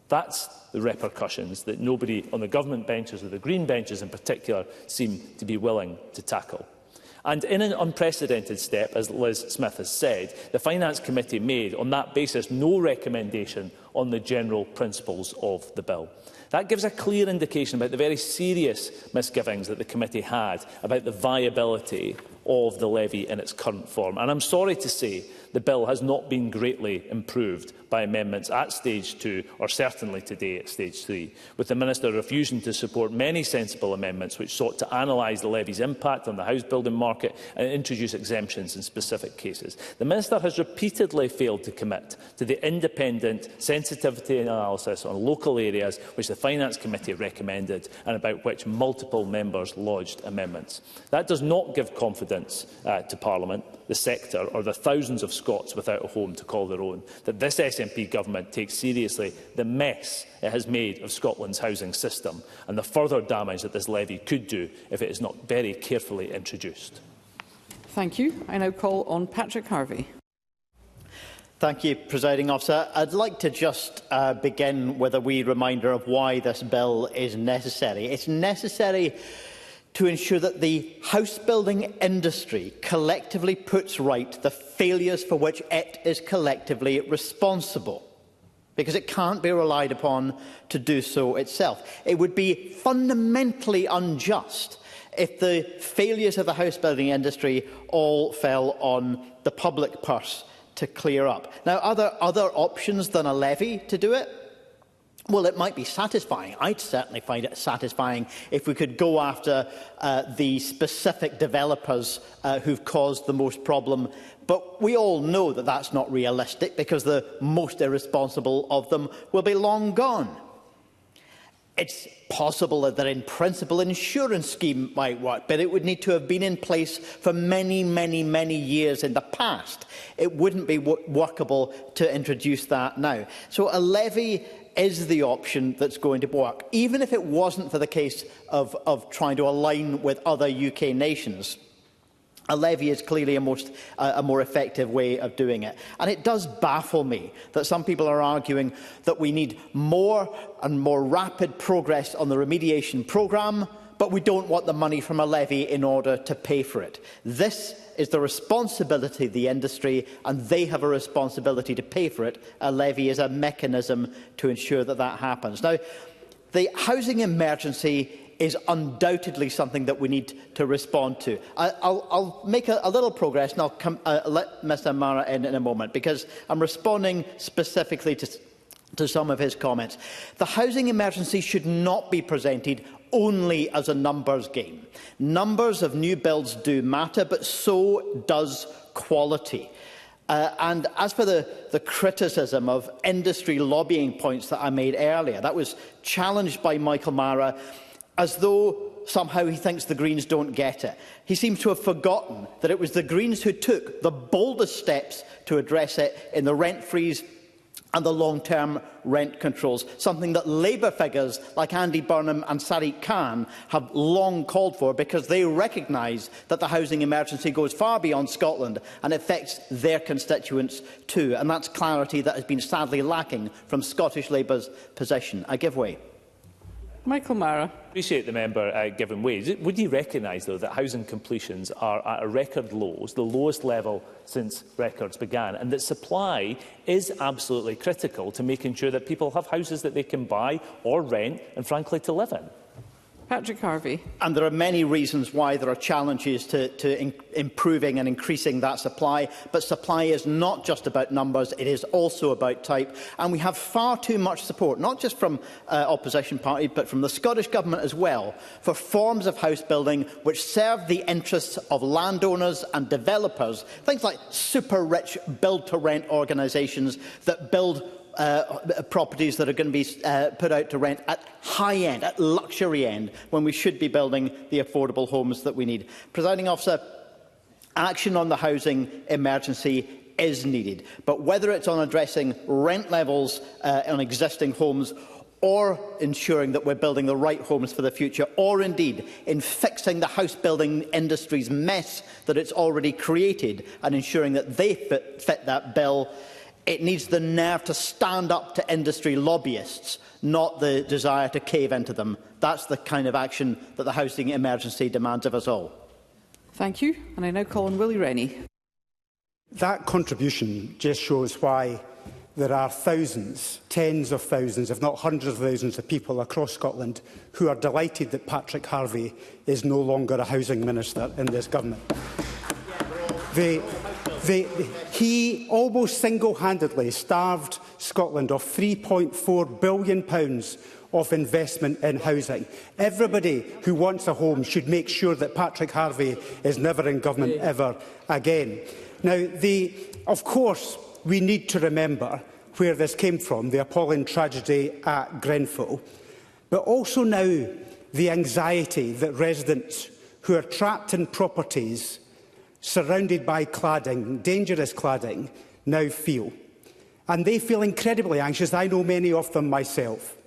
That's the repercussions that nobody on the government benches, or the Green benches in particular, seem to be willing to tackle. And in an unprecedented step, as Liz Smith has said, the Finance Committee made, on that basis, no recommendation on the general principles of the bill. That gives a clear indication about the very serious misgivings that the committee had about the viability of the levy in its current form. And I'm sorry to say the bill has not been greatly improved by amendments at stage 2, or certainly today at stage 3, with the Minister refusing to support many sensible amendments which sought to analyse the levy's impact on the house building market and introduce exemptions in specific cases. The Minister has repeatedly failed to commit to the independent sensitivity analysis on local areas which the Finance Committee recommended and about which multiple members lodged amendments. That does not give confidence to Parliament, the sector, or the thousands of Scots without a home to call their own, that this SNP government takes seriously the mess it has made of Scotland's housing system and the further damage that this levy could do if it is not very carefully introduced. Thank you. I now call on Patrick Harvey. Thank you, Presiding Officer. I'd like to just begin with a wee reminder of why this bill is necessary. It's necessary to ensure that the house building industry collectively puts right the failures for which it is collectively responsible. because it can't be relied upon to do so itself. It would be fundamentally unjust if the failures of the house building industry all fell on the public purse to clear up. Now, are there other options than a levy to do it? Well, it might be satisfying. I'd certainly find it satisfying if we could go after the specific developers who've caused the most problem. But we all know that that's not realistic, because the most irresponsible of them will be long gone. It's possible that in principle an insurance scheme might work, but it would need to have been in place for many, many, many years in the past. It wouldn't be workable to introduce that now. So a levy is the option that's going to work, even if it wasn't for the case of trying to align with other UK nations. A levy is clearly a more effective way of doing it. And it does baffle me that some people are arguing that we need more and more rapid progress on the remediation programme, but we don't want the money from a levy in order to pay for it. This is the responsibility of the industry, and they have a responsibility to pay for it. A levy is a mechanism to ensure that that happens. Now, the housing emergency is undoubtedly something that we need to respond to. I'll make a little progress, and I'll let Mr Mara in a moment, because I'm responding specifically to some of his comments. The housing emergency should not be presented only as a numbers game. Numbers of new builds do matter, but so does quality. And as for the criticism of industry lobbying points that I made earlier, that was challenged by Michael Mara as though somehow he thinks the Greens don't get it. He seems to have forgotten that it was the Greens who took the boldest steps to address it in the rent freeze and the long-term rent controls, something that Labour figures like Andy Burnham and Sadiq Khan have long called for, because they recognise that the housing emergency goes far beyond Scotland and affects their constituents too. And that's clarity that has been sadly lacking from Scottish Labour's position. I give way. Michael Mara. Appreciate the member giving way. Would you recognise, though, that housing completions are at a record lows, the lowest level since records began, and that supply is absolutely critical to making sure that people have houses that they can buy or rent and, frankly, to live in? Patrick Harvie. And there are many reasons why there are challenges to improving and increasing that supply. But supply is not just about numbers, it is also about type. And we have far too much support, not just from opposition parties, but from the Scottish Government as well, for forms of house building which serve the interests of landowners and developers. Things like super-rich build-to-rent organisations that build properties that are going to be put out to rent at high end, at luxury end, when we should be building the affordable homes that we need. Presiding Officer, action on the housing emergency is needed, but whether it's on addressing rent levels on existing homes, or ensuring that we're building the right homes for the future, or indeed in fixing the house building industry's mess that it's already created and ensuring that they fit that bill, it needs the nerve to stand up to industry lobbyists, not the desire to cave into them. That's the kind of action that the housing emergency demands of us all. Thank you. And I now call on Willie Rennie. That contribution just shows why there are thousands, tens of thousands, if not hundreds of thousands of people across Scotland who are delighted that Patrick Harvie is no longer a housing minister in this government. He almost single-handedly starved Scotland of £3.4 billion of investment in housing. Everybody who wants a home should make sure that Patrick Harvie is never in government ever again. Now, of course, we need to remember where this came from, the appalling tragedy at Grenfell, but also now the anxiety that residents who are trapped in properties surrounded by cladding, dangerous cladding, now feel. And they feel incredibly anxious. I know many of them myself.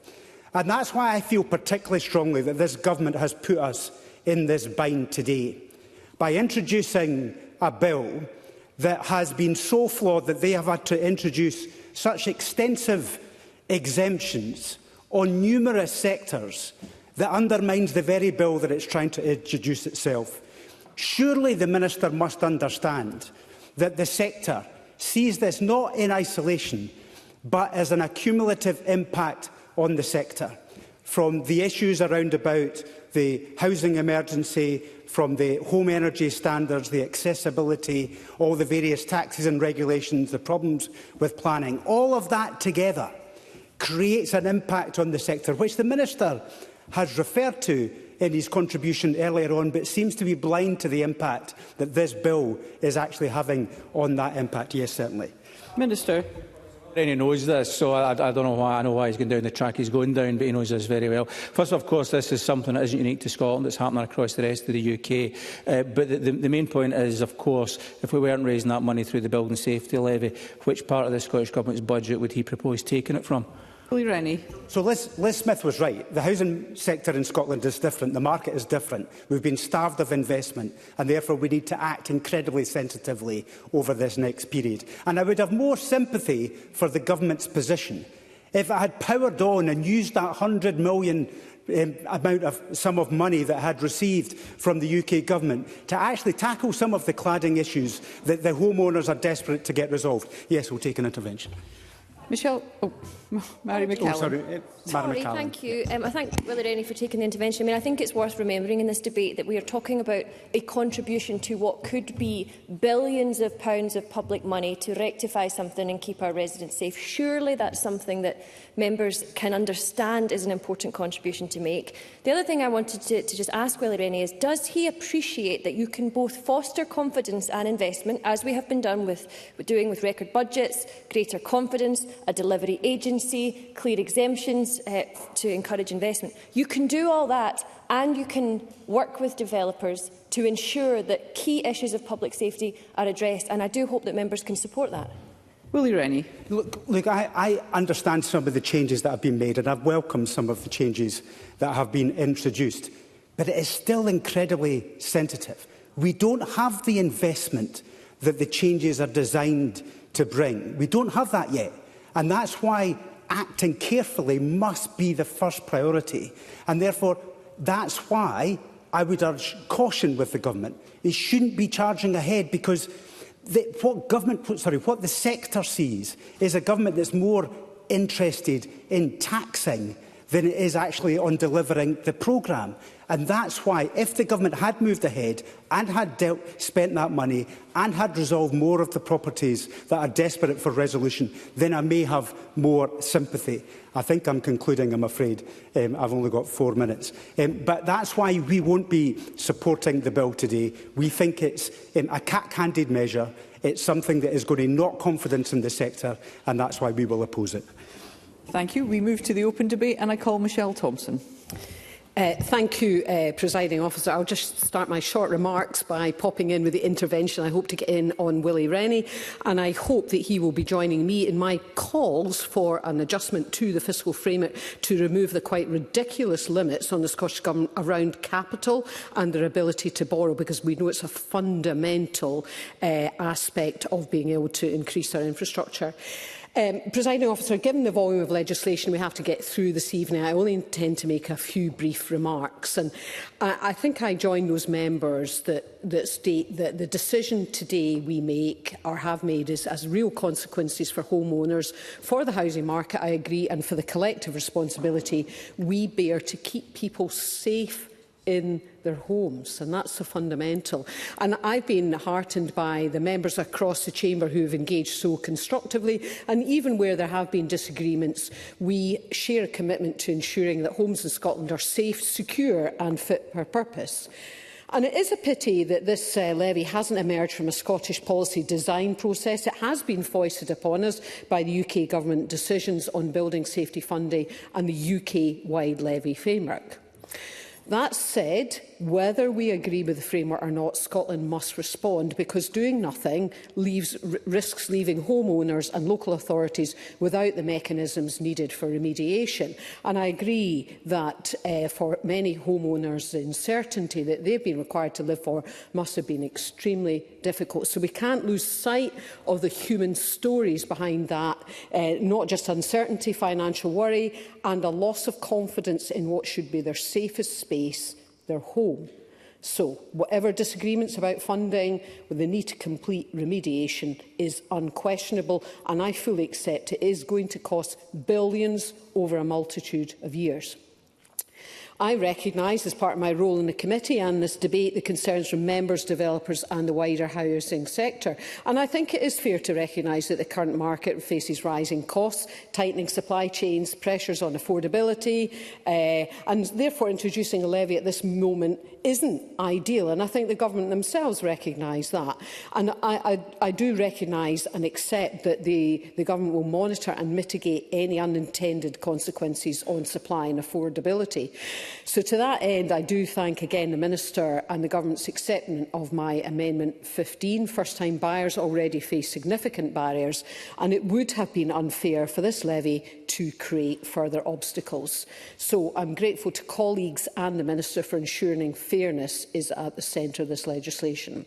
And that's why I feel particularly strongly that this government has put us in this bind today, by introducing a bill that has been so flawed that they have had to introduce such extensive exemptions on numerous sectors that undermines the very bill that it's trying to introduce itself. Surely the Minister must understand that the sector sees this not in isolation, but as an accumulative impact on the sector, from the issues around about the housing emergency, from the home energy standards, the accessibility, all the various taxes and regulations, the problems with planning. All of that together creates an impact on the sector, which the Minister has referred to in his contribution earlier on, but seems to be blind to the impact that this bill is actually having on that impact. Yes, certainly. Minister. He knows this, so I don't know why. I know why he's going down the track he's going down, but he knows this very well. First, of course, this is something that isn't unique to Scotland. It's happening across the rest of the UK. But the main point is, of course, if we weren't raising that money through the Building Safety Levy, which part of the Scottish Government's budget would he propose taking it from? So Liz Smith was right. The housing sector in Scotland is different. The market is different. We've been starved of investment, and therefore we need to act incredibly sensitively over this next period. And I would have more sympathy for the government's position if it had powered on and used that £100 million sum of money that it had received from the UK Government to actually tackle some of the cladding issues that the homeowners are desperate to get resolved. Yes, we'll take an intervention. Mary McCallum. Sorry, thank you. I thank Willie Rennie for taking the intervention. I think it's worth remembering in this debate that we are talking about a contribution to what could be billions of pounds of public money to rectify something and keep our residents safe. Surely that's something that members can understand is an important contribution to make. The other thing I wanted to just ask Willie Rennie is, does he appreciate that you can both foster confidence and investment, as we have been doing with record budgets, greater confidence, a delivery agency, clear exemptions to encourage investment? You can do all that, and you can work with developers to ensure that key issues of public safety are addressed, and I do hope that members can support that. Willie Rennie. Look, I understand some of the changes that have been made, and I've welcomed some of the changes that have been introduced, but it is still incredibly sensitive. We don't have the investment that the changes are designed to bring. We don't have that yet, and that's why acting carefully must be the first priority, and therefore that's why I would urge caution with the government. It shouldn't be charging ahead, because what the sector sees is a government that's more interested in taxing than it is actually on delivering the programme. And that's why, if the government had moved ahead and had spent that money and had resolved more of the properties that are desperate for resolution, then I may have more sympathy. I think I'm concluding, I'm afraid. I've only got 4 minutes. But that's why we won't be supporting the bill today. We think it's a cat-handed measure. It's something that is going to knock confidence in the sector, and that's why we will oppose it. Thank you. We move to the open debate, and I call Michelle Thompson. Thank you, Presiding Officer. I'll just start my short remarks by popping in with the intervention I hope to get in on Willie Rennie, and I hope that he will be joining me in my calls for an adjustment to the fiscal framework to remove the quite ridiculous limits on the Scottish Government around capital and their ability to borrow, because we know it's a fundamental aspect of being able to increase our infrastructure. Presiding Officer, given the volume of legislation we have to get through this evening, I only intend to make a few brief remarks. And I think I join those members that state that the decision today we make or have made has real consequences for homeowners, for the housing market, I agree, and for the collective responsibility we bear to keep people safe in their homes, and that's the fundamental. And I've been heartened by the members across the chamber who have engaged so constructively, and even where there have been disagreements, we share a commitment to ensuring that homes in Scotland are safe, secure and fit for purpose. And it is a pity that this levy hasn't emerged from a Scottish policy design process. It has been foisted upon us by the UK Government decisions on building safety funding and the UK-wide levy framework. That said, whether we agree with the framework or not, Scotland must respond, because doing nothing risks leaving homeowners and local authorities without the mechanisms needed for remediation. And I agree that for many homeowners, the uncertainty that they've been required to live for must have been extremely difficult. So we can't lose sight of the human stories behind that, not just uncertainty, financial worry and a loss of confidence in what should be their safest space, their home. So, whatever disagreements about funding, with the need to complete remediation is unquestionable, and I fully accept it is going to cost billions over a multitude of years. I recognise, as part of my role in the committee and this debate, the concerns from members, developers and the wider housing sector. And I think it is fair to recognise that the current market faces rising costs, tightening supply chains, pressures on affordability, and therefore introducing a levy at this moment isn't ideal. And I think the government themselves recognise that. And I do recognise and accept that the government will monitor and mitigate any unintended consequences on supply and affordability. So to that end, I do thank again the Minister and the Government's acceptance of my Amendment 15. First-time buyers already face significant barriers, and it would have been unfair for this levy to create further obstacles. So I'm grateful to colleagues and the Minister for ensuring fairness is at the centre of this legislation.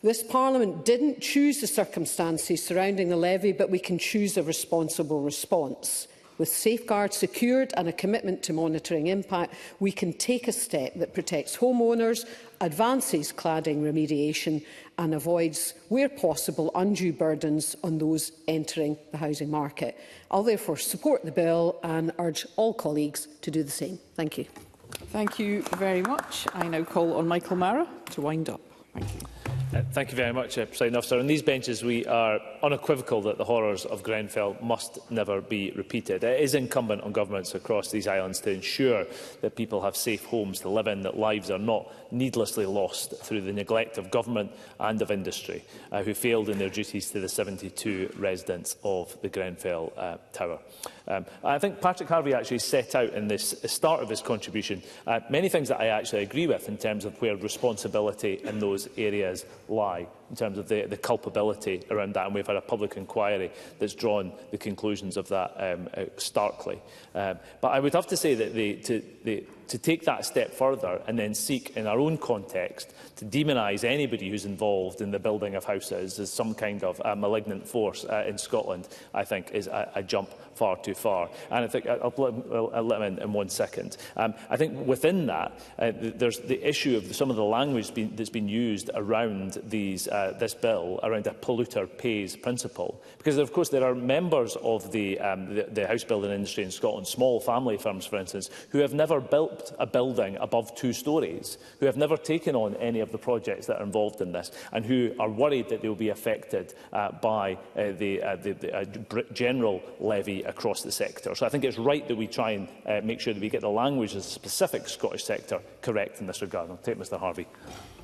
This Parliament didn't choose the circumstances surrounding the levy, but we can choose a responsible response. With safeguards secured and a commitment to monitoring impact, we can take a step that protects homeowners, advances cladding remediation and avoids, where possible, undue burdens on those entering the housing market. I'll therefore support the bill and urge all colleagues to do the same. Thank you. Thank you very much. I now call on Michael Mara to wind up. Thank you. Thank you very much, Presiding Officer. On these benches, we are unequivocal that the horrors of Grenfell must never be repeated. It is incumbent on governments across these islands to ensure that people have safe homes to live in, that lives are not needlessly lost through the neglect of government and of industry, who failed in their duties to the 72 residents of the Grenfell Tower. I think Patrick Harvie actually set out in this start of his contribution many things that I actually agree with in terms of where responsibility in those areas lie, in terms of the culpability around that, and we've had a public inquiry that's drawn the conclusions of that starkly. But I would have to say that to take that step further and then seek, in our own context, to demonise anybody who's involved in the building of houses as some kind of malignant force in Scotland, I think is a jump far too far. And I think I'll let him in 1 second. I think within that, there's the issue of some of the language that's been used around this bill, around a polluter pays principle. Because, of course, there are members of the house building industry in Scotland, small family firms, for instance, who have never built a building above 2 storeys, who have never taken on any of the projects that are involved in this, and who are worried that they will be affected by the general levy across the sector. So I think it's right that we try and make sure that we get the language of the specific Scottish sector correct in this regard. I'll take Mr Harvie.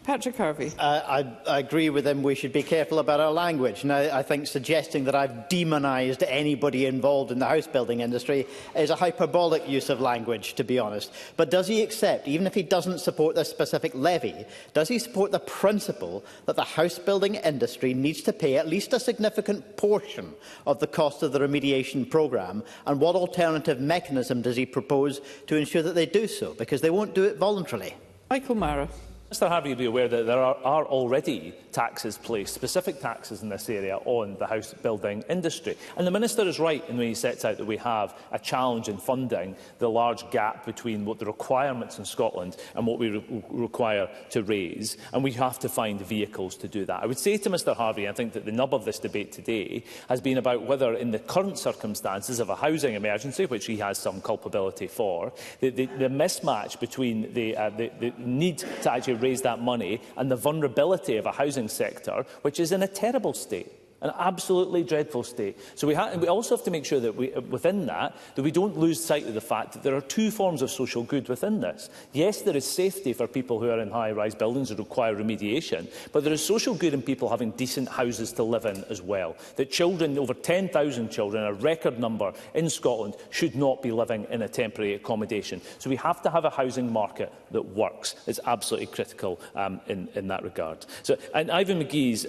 Patrick Harvie. I agree with him. We should be careful about our language. Now, I think suggesting that I've demonised anybody involved in the house building industry is a hyperbolic use of language, to be honest. But does he accept, even if he doesn't support this specific levy, does he support the principle that the house building industry needs to pay at least a significant portion of the cost of the remediation programme? And what alternative mechanism does he propose to ensure that they do so? Because they won't do it voluntarily. Michael Mara. Mr Harvie will be aware that there are already taxes placed, specific taxes in this area, on the house building industry. And the Minister is right in when he sets out that we have a challenge in funding the large gap between what the requirements in Scotland and what we require to raise, and we have to find vehicles to do that. I would say to Mr Harvie, I think that the nub of this debate today has been about whether, in the current circumstances of a housing emergency, which he has some culpability for, the mismatch between the need to actually raise that money and the vulnerability of a housing sector, which is in a terrible state. An absolutely dreadful state. So we also have to make sure that within that we don't lose sight of the fact that there are 2 forms of social good within this. Yes, there is safety for people who are in high-rise buildings that require remediation, but there is social good in people having decent houses to live in as well. That children, over 10,000 children, a record number in Scotland, should not be living in a temporary accommodation. So we have to have a housing market that works. It's absolutely critical in that regard. So, and Ivan McKee,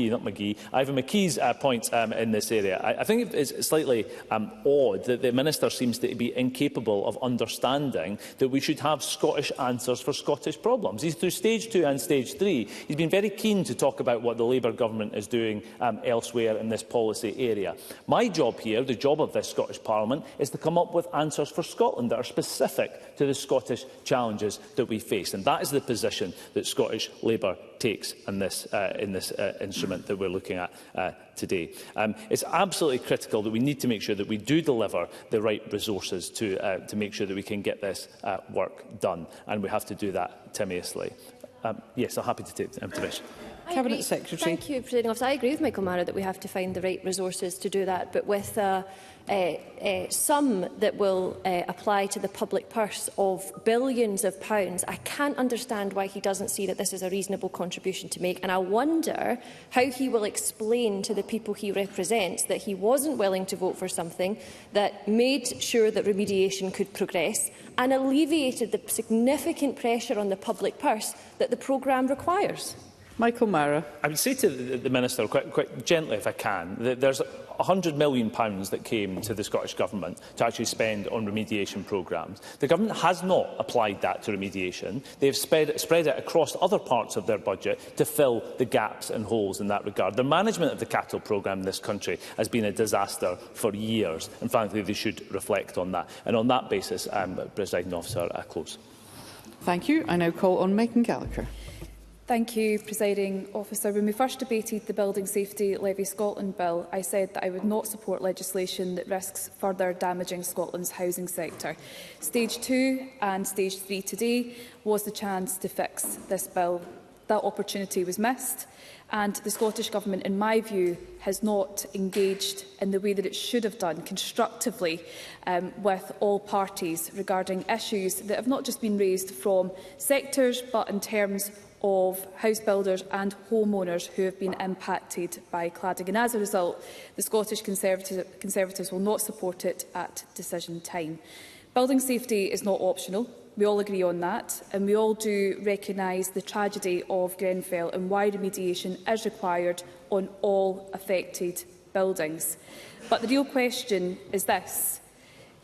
not McGee, Ivan McKee's points in this area. I think it's slightly odd that the Minister seems to be incapable of understanding that we should have Scottish answers for Scottish problems. He's through stage 2 and stage 3. He's been very keen to talk about what the Labour government is doing elsewhere in this policy area. My job here, the job of this Scottish Parliament, is to come up with answers for Scotland that are specific to the Scottish challenges that we face. And that is the position that Scottish Labour takes in this instrument that we're looking at today. It's absolutely critical that we need to make sure that we do deliver the right resources to make sure that we can get this work done, and we have to do that timeously. Yes, I'm happy to take the intervention. Cabinet Secretary. Thank you, Presiding Officer. I agree with Michael Mara that we have to find the right resources to do that, but with some that will apply to the public purse of billions of pounds, I can't understand why he doesn't see that this is a reasonable contribution to make, and I wonder how he will explain to the people he represents that he wasn't willing to vote for something that made sure that remediation could progress and alleviated the significant pressure on the public purse that the programme requires. Michael Mara. I would say to the Minister, quite gently if I can, that there's £100 million that came to the Scottish Government to actually spend on remediation programmes. The Government has not applied that to remediation. They have spread it across other parts of their budget to fill the gaps and holes in that regard. The management of the capital programme in this country has been a disaster for years, and frankly they should reflect on that. And on that basis, Presiding Officer, I close. Thank you. I now call on Megan Gallagher. Thank you, Presiding Officer. When we first debated the Building Safety Levy Scotland Bill, I said that I would not support legislation that risks further damaging Scotland's housing sector. Stage 2 and Stage 3 today was the chance to fix this bill. That opportunity was missed, and the Scottish Government, in my view, has not engaged in the way that it should have done constructively with all parties regarding issues that have not just been raised from sectors, but in terms of house builders and homeowners who have been impacted by cladding. And as a result, the Scottish Conservatives will not support it at decision time. Building safety is not optional. We all agree on that, and we all do recognise the tragedy of Grenfell and why remediation is required on all affected buildings. But the real question is this: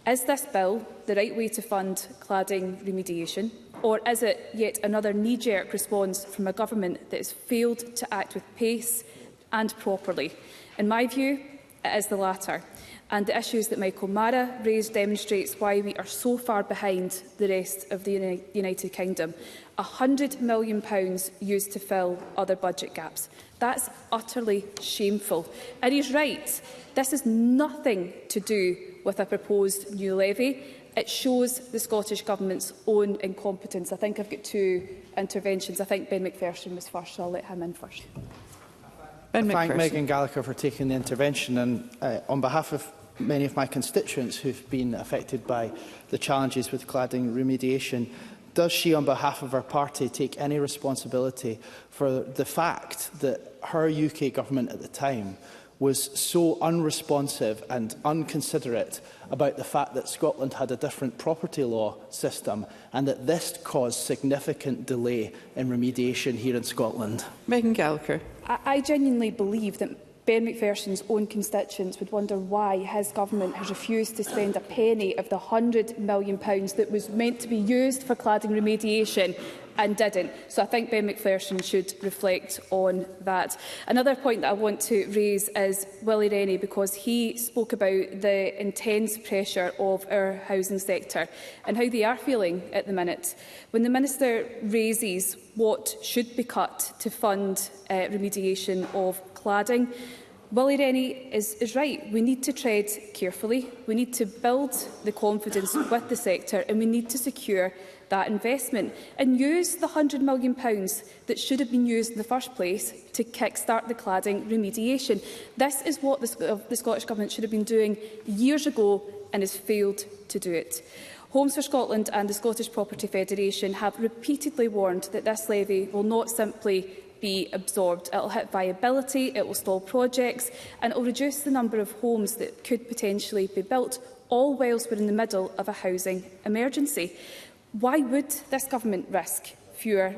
is this bill the right way to fund cladding remediation? Or is it yet another knee-jerk response from a government that has failed to act with pace and properly? In my view, it is the latter. And the issues that Michael Mara raised demonstrates why we are so far behind the rest of the United Kingdom. £100 million used to fill other budget gaps. That's utterly shameful. And he's right. This has nothing to do with a proposed new levy. It shows the Scottish Government's own incompetence. I think I've got two interventions. I think Ben McPherson was first, so I'll let him in first. I thank Megan Gallagher for taking the intervention, and on behalf of many of my constituents who've been affected by the challenges with cladding remediation, does she, on behalf of her party, take any responsibility for the fact that her UK government at the time was so unresponsive and unconsiderate about the fact that Scotland had a different property law system and that this caused significant delay in remediation here in Scotland? Megan Gallagher. I genuinely believe that Ben McPherson's own constituents would wonder why his government has refused to spend a penny of the £100 million that was meant to be used for cladding remediation and didn't. So I think Ben McPherson should reflect on that. Another point that I want to raise is Willie Rennie, because he spoke about the intense pressure of our housing sector and how they are feeling at the minute. When the Minister raises what should be cut to fund remediation of cladding, Willie Rennie is right. We need to tread carefully. We need to build the confidence with the sector, and we need to secure that investment and use the £100 million that should have been used in the first place to kick-start the cladding remediation. This is what the Scottish Government should have been doing years ago and has failed to do it. Homes for Scotland and the Scottish Property Federation have repeatedly warned that this levy will not simply be absorbed. It will hit viability, it will stall projects, and it will reduce the number of homes that could potentially be built, all whilst we're in the middle of a housing emergency. Why would this government risk fewer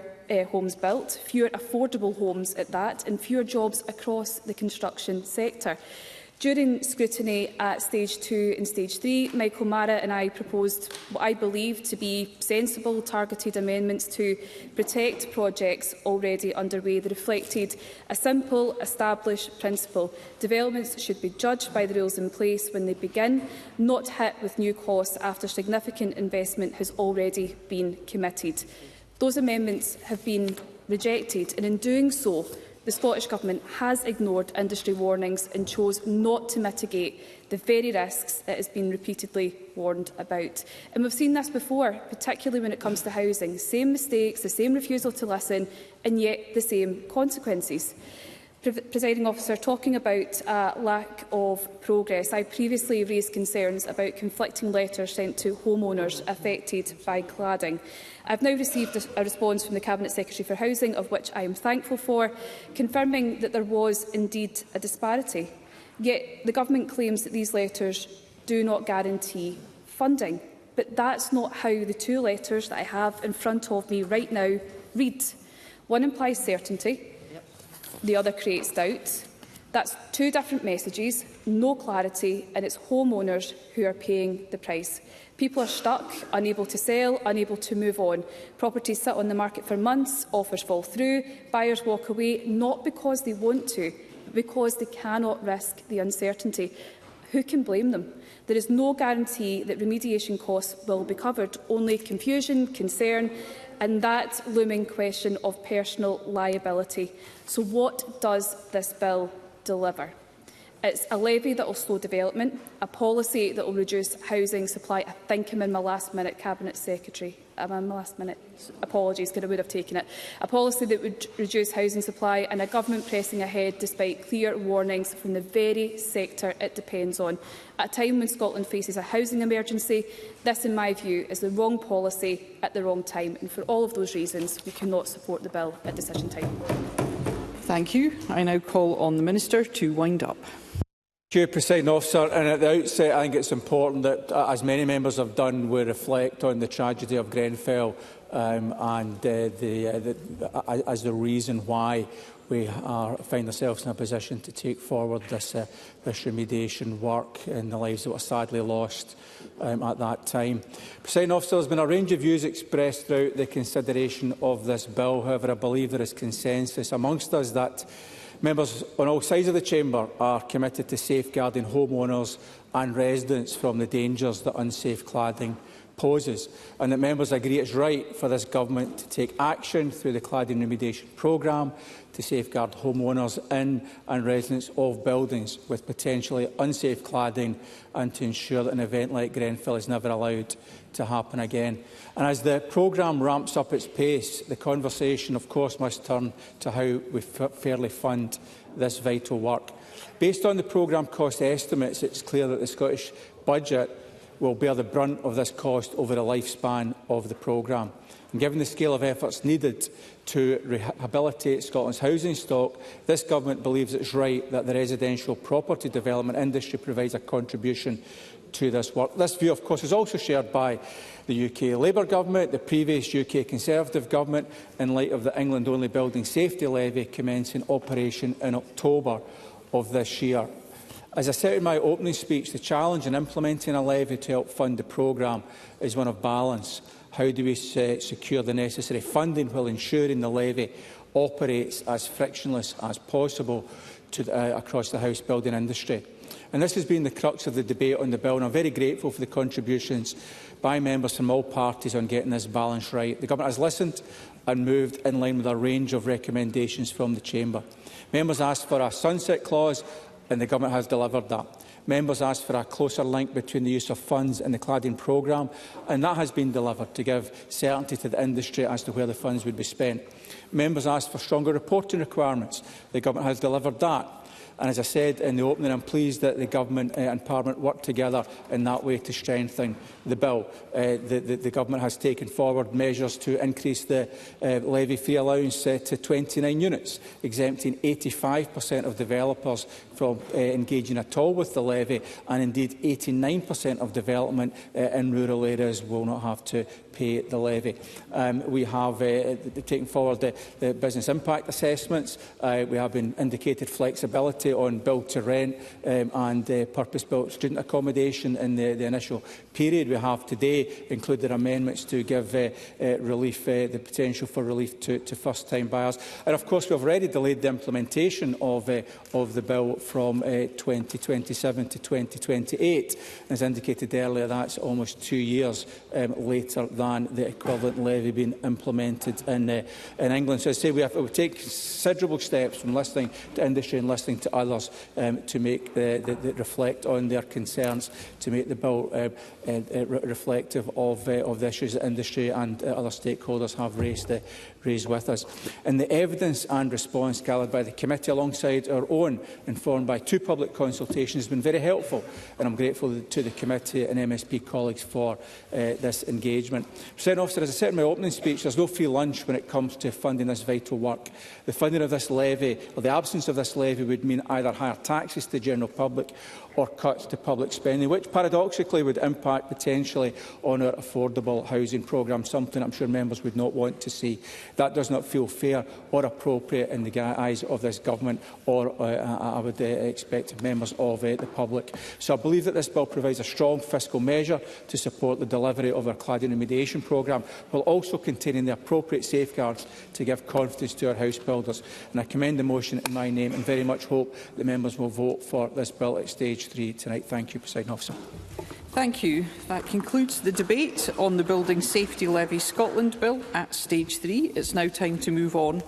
homes built, fewer affordable homes at that, and fewer jobs across the construction sector. During scrutiny at Stage 2 and Stage 3, Michael Mara and I proposed what I believe to be sensible, targeted amendments to protect projects already underway that reflected a simple, established principle. Developments should be judged by the rules in place when they begin, not hit with new costs after significant investment has already been committed. Those amendments have been rejected, and in doing so, the Scottish Government has ignored industry warnings and chose not to mitigate the very risks it has been repeatedly warned about. And we've seen this before, particularly when it comes to housing. The same mistakes, the same refusal to listen, and yet the same consequences. Presiding Officer, talking about lack of progress, I previously raised concerns about conflicting letters sent to homeowners affected by cladding. I have now received a response from the Cabinet Secretary for Housing, of which I am thankful for, confirming that there was indeed a disparity. Yet the Government claims that these letters do not guarantee funding. But that's not how the two letters that I have in front of me right now read. One implies certainty, the other creates doubt. That's two different messages, no clarity, and it's homeowners who are paying the price. People are stuck, unable to sell, unable to move on. Properties sit on the market for months, offers fall through, buyers walk away, not because they want to, but because they cannot risk the uncertainty. Who can blame them? There is no guarantee that remediation costs will be covered, only confusion, concern, and that looming question of personal liability. So what does this bill deliver? It's a levy that will slow development, a policy that will reduce housing supply. I think I'm in my last minute, Cabinet Secretary. I'm in my last minute. Apologies, because I would have taken it. A policy that would reduce housing supply, and a government pressing ahead despite clear warnings from the very sector it depends on. At a time when Scotland faces a housing emergency, this, in my view, is the wrong policy at the wrong time. And for all of those reasons, we cannot support the bill at decision time. Thank you. I now call on the Minister to wind up. Thank you, Presiding Officer. And at the outset, I think it's important that, as many members have done, we reflect on the tragedy of Grenfell as the reason why we find ourselves in a position to take forward this remediation work in the lives that were sadly lost at that time. Presiding Officer, there has been a range of views expressed throughout the consideration of this bill. However, I believe there is consensus amongst us that members on all sides of the chamber are committed to safeguarding homeowners and residents from the dangers that unsafe cladding poses, and that members agree it's right for this government to take action through the cladding remediation programme to safeguard homeowners in and residents of buildings with potentially unsafe cladding, and to ensure that an event like Grenfell is never allowed to happen again. And as the programme ramps up its pace, the conversation, of course, must turn to how we fairly fund this vital work. Based on the programme cost estimates, it's clear that the Scottish budget will bear the brunt of this cost over the lifespan of the programme. And given the scale of efforts needed to rehabilitate Scotland's housing stock, this Government believes it's right that the residential property development industry provides a contribution to this work. This view, of course, is also shared by the UK Labour Government, the previous UK Conservative Government, in light of the England-only building safety levy commencing operation in October of this year. As I said in my opening speech, the challenge in implementing a levy to help fund the programme is one of balance. How do we secure the necessary funding while ensuring the levy operates as frictionless as possible across the house building industry? And this has been the crux of the debate on the bill, and I'm very grateful for the contributions by members from all parties on getting this balance right. The Government has listened and moved in line with a range of recommendations from the Chamber. Members asked for a sunset clause, and the Government has delivered that. Members asked for a closer link between the use of funds and the cladding programme, and that has been delivered to give certainty to the industry as to where the funds would be spent. Members asked for stronger reporting requirements. The Government has delivered that. And as I said in the opening, I'm pleased that the Government and Parliament work together in that way to strengthen the bill. The Government has taken forward measures to increase the levy fee allowance to 29 units, exempting 85% of developers from engaging at all with the levy, and indeed 89% of development in rural areas will not have to pay the levy. We have taken forward the business impact assessments. We have been indicated flexibility on build to rent and purpose-built student accommodation in the initial period. We have today included amendments to give relief, the potential for relief to first-time buyers. And of course, we have already delayed the implementation of the bill from 2027 to 2028. As indicated earlier, that's almost 2 years later than the equivalent levy being implemented in England. So I say we take considerable steps from listening to industry and listening to others to make reflect on their concerns, to make the bill reflective of the issues that industry and other stakeholders have raised with us. And the evidence and response gathered by the committee alongside our own, informed by 2 public consultations, has been very helpful, and I'm grateful to the committee and MSP colleagues for this engagement. Presiding Officer, as I said in my opening speech, there's no free lunch when it comes to funding this vital work. The funding of this levy, or the absence of this levy, would mean either higher taxes to the general public or cuts to public spending, which paradoxically would impact potentially on our affordable housing programme, something I'm sure members would not want to see. That does not feel fair or appropriate in the eyes of this government or, I would expect, members of the public. So I believe that this bill provides a strong fiscal measure to support the delivery of our cladding remediation programme, while also containing the appropriate safeguards to give confidence to our house builders. And I commend the motion in my name and very much hope that members will vote for this bill at stage 3 tonight. Thank you, Presiding Officer. Thank you. That concludes the debate on the Building Safety Levy Scotland Bill at stage 3. It's now time to move on